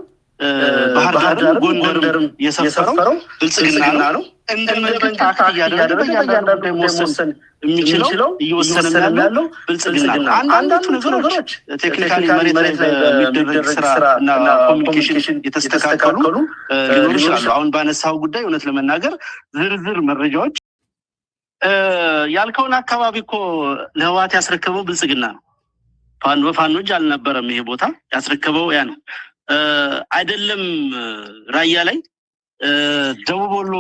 ባህር ዳርም ጎንደርም የሰፈረው ብልጽግና ነው። እንደ መንግስት አክት እያደረገ በእያንዳንዱ ጉዳይ መወሰን የሚችለው እየወሰነ ያለው ብልጽግና ነው። አንዳንዶቹ ነገሮች ቴክኒካሊ መሬት ላይ በሚደረግ ስራ እና ኮሚኒኬሽን የተስተካከሉ ሊኖሩ ይችላሉ። አሁን ባነሳው ጉዳይ እውነት ለመናገር ዝርዝር መረጃዎች ያልከውን አካባቢ እኮ ለህወሓት ያስረከበው ብልጽግና ነው። በፋኖ እጅ አልነበረም። ይሄ ቦታ ያስረከበው ያ ነው አይደለም። ራያ ላይ ደቡብ ወሎ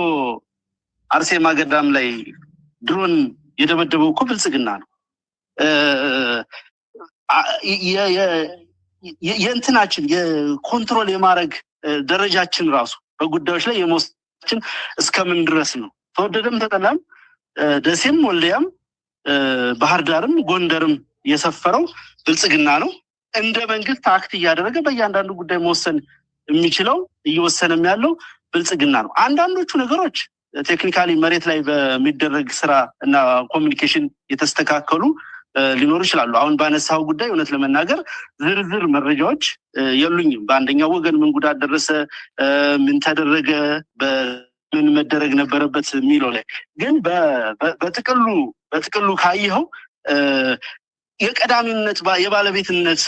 አርሴማ ገዳም ላይ ድሮን የደበደበው እኮ ብልጽግና ነው። የእንትናችን የኮንትሮል የማድረግ ደረጃችን ራሱ በጉዳዮች ላይ የመወሰናችን እስከምን ድረስ ነው? ተወደደም ተጠላም ደሴም ወልዲያም ባህር ዳርም ጎንደርም የሰፈረው ብልጽግና ነው። እንደ መንግስት አክት እያደረገ በእያንዳንዱ ጉዳይ መወሰን የሚችለው እየወሰነም ያለው ብልጽግና ነው። አንዳንዶቹ ነገሮች ቴክኒካሊ መሬት ላይ በሚደረግ ስራ እና ኮሚኒኬሽን የተስተካከሉ ሊኖሩ ይችላሉ። አሁን ባነሳው ጉዳይ እውነት ለመናገር ዝርዝር መረጃዎች የሉኝም። በአንደኛው ወገን ምን ጉዳት ደረሰ፣ ምን ተደረገ፣ ምን መደረግ ነበረበት የሚለው ላይ ግን በጥቅሉ ካየኸው የቀዳሚነት የባለቤትነት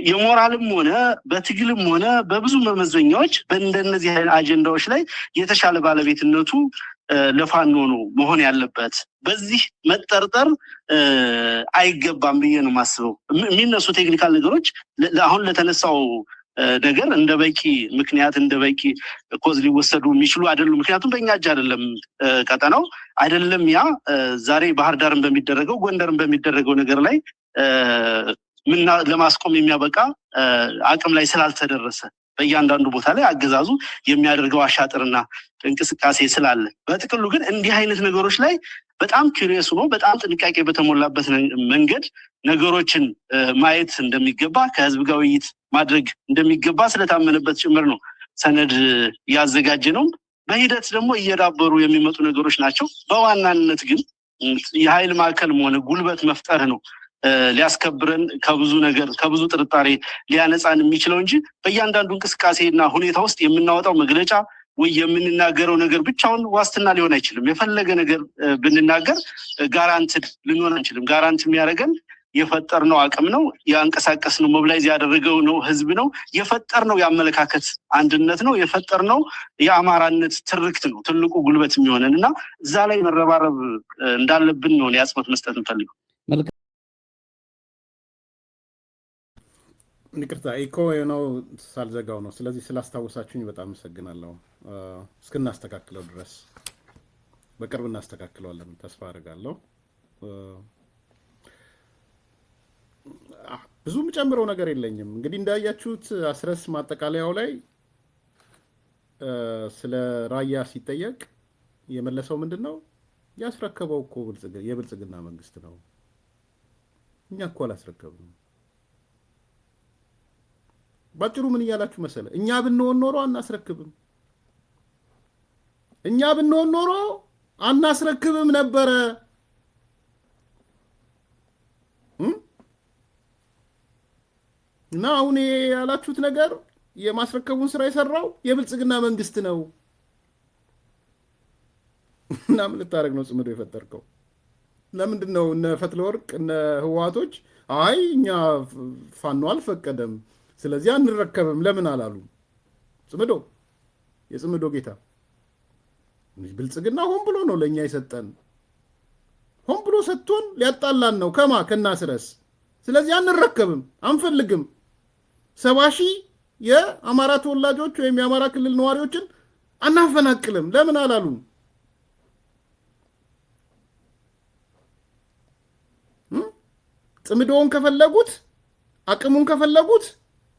የሞራልም ሆነ በትግልም ሆነ በብዙ መመዘኛዎች በእንደነዚህ አይነት አጀንዳዎች ላይ የተሻለ ባለቤትነቱ ለፋኖ ነው መሆን ያለበት። በዚህ መጠርጠር አይገባም ብዬ ነው የማስበው። የሚነሱ ቴክኒካል ነገሮች አሁን ለተነሳው ነገር እንደ በቂ ምክንያት እንደ በቂ ኮዝ ሊወሰዱ የሚችሉ አይደሉም። ምክንያቱም በእኛ እጅ አይደለም ቀጠናው አይደለም። ያ ዛሬ ባህር ዳርን በሚደረገው ጎንደርን በሚደረገው ነገር ላይ ለማስቆም የሚያበቃ አቅም ላይ ስላልተደረሰ በእያንዳንዱ ቦታ ላይ አገዛዙ የሚያደርገው አሻጥርና እንቅስቃሴ ስላለ፣ በጥቅሉ ግን እንዲህ አይነት ነገሮች ላይ በጣም ኩሪየስ ሆኖ በጣም ጥንቃቄ በተሞላበት መንገድ ነገሮችን ማየት እንደሚገባ ከህዝብ ጋር ውይይት ማድረግ እንደሚገባ ስለታመነበት ጭምር ነው ሰነድ ያዘጋጀ ነው። በሂደት ደግሞ እየዳበሩ የሚመጡ ነገሮች ናቸው። በዋናነት ግን የኃይል ማዕከል ሆነ ጉልበት መፍጠር ነው ሊያስከብረን ከብዙ ጥርጣሬ ሊያነጻን የሚችለው እንጂ በእያንዳንዱ እንቅስቃሴና ሁኔታ ውስጥ የምናወጣው መግለጫ ወይ የምንናገረው ነገር ብቻውን ዋስትና ሊሆን አይችልም። የፈለገ ነገር ብንናገር ጋራንትድ ልንሆን አንችልም። ጋራንት የሚያደርገን የፈጠርነው አቅም ነው፣ ያንቀሳቀስነው ሞቢላይዝ ያደረገው ነው ህዝብ ነው፣ የፈጠርነው የአመለካከት አንድነት ነው፣ የፈጠርነው የአማራነት ትርክት ነው ትልቁ ጉልበት የሚሆነን እና እዛ ላይ መረባረብ እንዳለብን ነው አጽንኦት መስጠት እንፈልገው። ይቅርታ ኢኮ ነው ሳልዘጋው ነው። ስለዚህ ስላስታወሳችሁኝ በጣም አመሰግናለሁ። እስክናስተካክለው ድረስ በቅርብ እናስተካክለዋለን ተስፋ አድርጋለሁ። ብዙም ጨምረው ነገር የለኝም። እንግዲህ እንዳያችሁት አስረስ ማጠቃለያው ላይ ስለ ራያ ሲጠየቅ የመለሰው ምንድነው? ያስረከበው እኮ የብልጽግና መንግስት ነው፣ እኛ እኮ አላስረከብንም። ባጭሩ ምን እያላችሁ መሰለ? እኛ ብንሆን ኖሮ አናስረክብም፣ እኛ ብንሆን ኖሮ አናስረክብም ነበረ። እና አሁን ያላችሁት ነገር የማስረከቡን ስራ የሰራው የብልጽግና መንግስት ነው። እና ምን ልታደርግ ነው ጽምዶ የፈጠርከው? ለምንድን ነው እነ ፈትለወርቅ እነ ህወሓቶች አይ እኛ ፋኖ አልፈቀደም ስለዚህ አንረከብም ለምን አላሉ? ጽምዶ የጽምዶ ጌታ ብልጽግና ሆን ብሎ ነው ለኛ የሰጠን፣ ሆን ብሎ ሰጥቶን ሊያጣላን ነው ከናስረስ። ስለዚህ አንረከብም፣ አንፈልግም። 70 ሺህ የአማራ ተወላጆች ወይም የአማራ ክልል ነዋሪዎችን አናፈናቅልም ለምን አላሉ? ጽምዶውን ከፈለጉት አቅሙን ከፈለጉት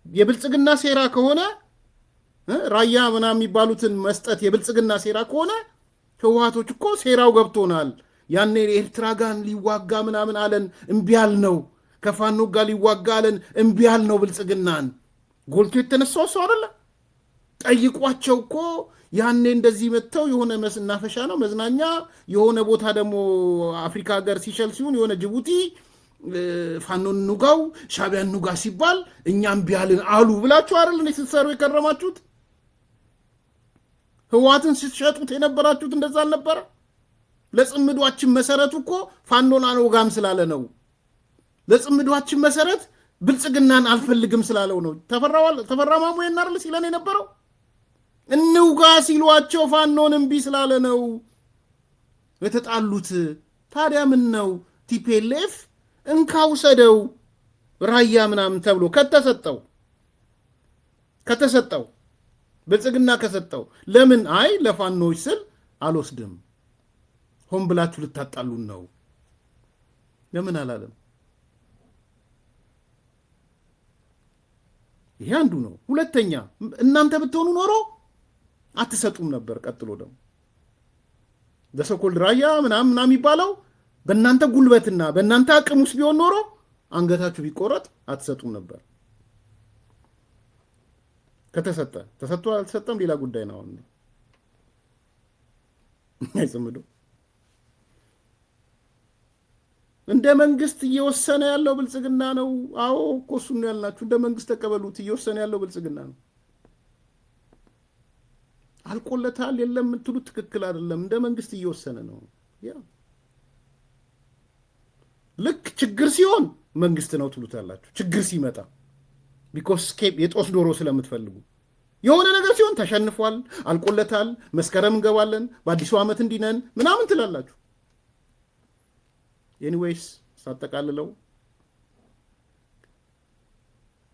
የብልጽግና ሴራ ከሆነ ራያ ምናምን የሚባሉትን መስጠት የብልጽግና ሴራ ከሆነ ህወሓቶች እኮ ሴራው ገብቶናል። ያኔ ኤርትራ ጋር ሊዋጋ ምናምን አለን እምቢ አልነው፣ ከፋኖ ጋር ሊዋጋ አለን እምቢ አልነው። ብልጽግናን ጎልቶ የተነሳው ሰው አይደለ? ጠይቋቸው እኮ ያኔ እንደዚህ መጥተው የሆነ መናፈሻ ነው መዝናኛ የሆነ ቦታ ደግሞ አፍሪካ ሀገር ሲሸል ሲሆን የሆነ ጅቡቲ ፋኖን ኑጋው ሻቢያን ኑጋ ሲባል እኛም ቢያልን አሉ ብላችሁ አይደል ስትሰሩ የከረማችሁት? ህዋትን ስትሸጡት የነበራችሁት እንደዛ አልነበረ? ለጽምዷችን መሰረቱ እኮ ፋኖን አንወጋም ስላለ ነው። ለጽምዷችን መሰረት ብልጽግናን አልፈልግም ስላለው ነው። ተፈራማሙ የናርል ሲለን የነበረው እንውጋ ሲሏቸው ፋኖን እምቢ ስላለ ነው የተጣሉት። ታዲያ ምን ነው ቲፒኤልኤፍ እንካውሰደው ራያ ምናምን ተብሎ ከተሰጠው ብልጽግና ከሰጠው ለምን አይ ለፋኖች ስል አልወስድም ሆን ብላችሁ ልታጣሉን ነው ለምን አላለም? ይሄ አንዱ ነው። ሁለተኛ እናንተ ብትሆኑ ኖሮ አትሰጡም ነበር። ቀጥሎ ደግሞ በሰኮልድ ራያ ምናምን የሚባለው በእናንተ ጉልበትና በእናንተ አቅም ውስጥ ቢሆን ኖሮ አንገታችሁ ቢቆረጥ አትሰጡም ነበር። ተሰጥቶ አልተሰጠም ሌላ ጉዳይ ነው። አይጽምዱ እንደ መንግስት እየወሰነ ያለው ብልጽግና ነው። አዎ እኮ እሱን ነው ያልናችሁ። እንደ መንግስት ተቀበሉት። እየወሰነ ያለው ብልጽግና ነው። አልቆለታል የለም የምትሉት ትክክል አይደለም። እንደ መንግስት እየወሰነ ነው። ልክ ችግር ሲሆን መንግስት ነው ትሉታላችሁ። ችግር ሲመጣ ቢኮዝ ስኬፕ የጦስ ዶሮ ስለምትፈልጉ የሆነ ነገር ሲሆን ተሸንፏል፣ አልቆለታል፣ መስከረም እንገባለን፣ በአዲሱ ዓመት እንዲነን ምናምን ትላላችሁ። ኤኒዌይስ ሳጠቃልለው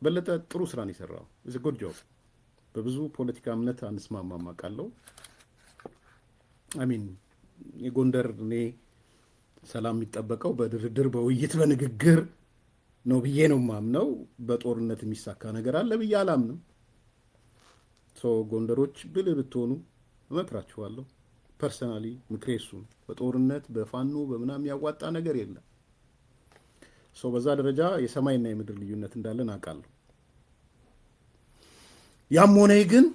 በለጠ ጥሩ ስራን የሰራው is a good job። በብዙ ፖለቲካ እምነት አንስማማም አውቃለሁ። አሚን የጎንደር እኔ ሰላም የሚጠበቀው በድርድር በውይይት በንግግር ነው ብዬ ነው ማምነው። በጦርነት የሚሳካ ነገር አለ ብዬ አላምንም። ጎንደሮች ብልህ ብትሆኑ እመክራችኋለሁ። ፐርሰናሊ ምክሬ እሱ ነው። በጦርነት በፋኖ በምናም ያዋጣ ነገር የለም። በዛ ደረጃ የሰማይና የምድር ልዩነት እንዳለን አውቃለሁ። ያም ሆነ ግን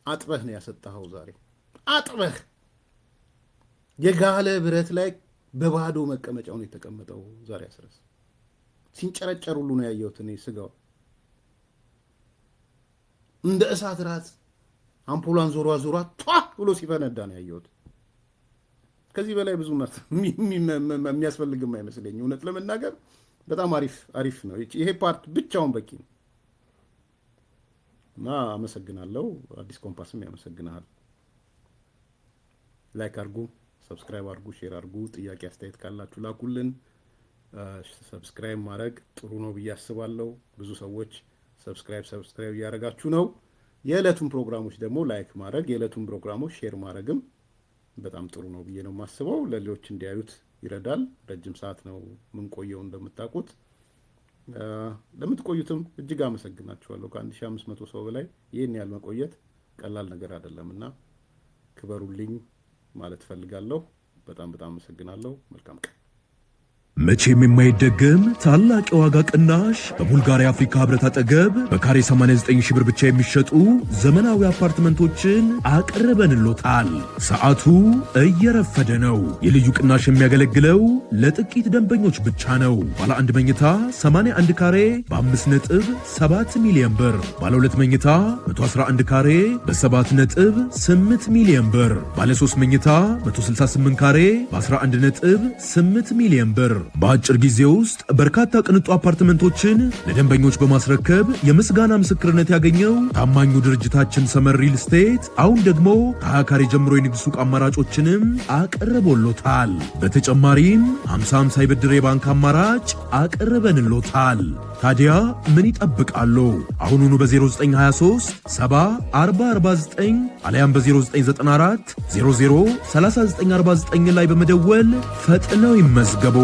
አጥበህ ነው ያሰጣኸው። ዛሬ አጥበህ የጋለ ብረት ላይ በባዶ መቀመጫው ነው የተቀመጠው። ዛሬ አስረስ ሲንጨረጨር ሁሉ ነው ያየሁት እኔ ስጋው እንደ እሳት ራት አምፖሏን ዞሯ ቷ ብሎ ሲፈነዳ ነው ያየሁት። ከዚህ በላይ ብዙ የሚያስፈልግም አይመስለኝ። እውነት ለመናገር በጣም አሪፍ ነው። ይሄ ፓርት ብቻውን በቂ ነው እና አመሰግናለሁ። አዲስ ኮምፓስም ያመሰግናል። ላይክ አርጉ፣ ሰብስክራይብ አርጉ፣ ሼር አርጉ። ጥያቄ አስተያየት ካላችሁ ላኩልን። ሰብስክራይብ ማድረግ ጥሩ ነው ብዬ አስባለሁ። ብዙ ሰዎች ሰብስክራይብ እያደረጋችሁ ነው። የዕለቱን ፕሮግራሞች ደግሞ ላይክ ማድረግ፣ የዕለቱን ፕሮግራሞች ሼር ማድረግም በጣም ጥሩ ነው ብዬ ነው የማስበው። ለሌሎች እንዲያዩት ይረዳል። ረጅም ሰዓት ነው የምንቆየው እንደምታውቁት። ለምትቆዩትም እጅግ አመሰግናችኋለሁ። ከ1500 ሰው በላይ ይህን ያህል መቆየት ቀላል ነገር አይደለምና ክበሩልኝ ማለት ፈልጋለሁ። በጣም አመሰግናለሁ። መልካም ቀን። መቼም የማይደገም ታላቅ የዋጋ ቅናሽ በቡልጋሪያ አፍሪካ ህብረት አጠገብ በካሬ 89 ሺህ ብር ብቻ የሚሸጡ ዘመናዊ አፓርትመንቶችን አቅርበንሎታል። ሰዓቱ እየረፈደ ነው። የልዩ ቅናሽ የሚያገለግለው ለጥቂት ደንበኞች ብቻ ነው። ባለ 1 መኝታ 81 ካሬ በ5.7 ሚሊዮን ብር፣ ባለ 2 መኝታ 111 ካሬ በ7.8 ሚሊዮን ብር፣ ባለ 3 መኝታ 168 ካሬ በ11.8 ሚሊዮን ብር። በአጭር ጊዜ ውስጥ በርካታ ቅንጡ አፓርትመንቶችን ለደንበኞች በማስረከብ የምስጋና ምስክርነት ያገኘው ታማኙ ድርጅታችን ሰመር ሪል ስቴት አሁን ደግሞ ከ20 ካሬ ጀምሮ የንግድ ሱቅ አማራጮችንም አቅርቦሎታል። በተጨማሪም 50/50 የብድር የባንክ አማራጭ አቅርበንሎታል። ታዲያ ምን ይጠብቃሉ? አሁኑኑ በ0923 70 40 49 አሊያም በ0994 00 3949 ላይ በመደወል ፈጥነው ይመዝገቡ።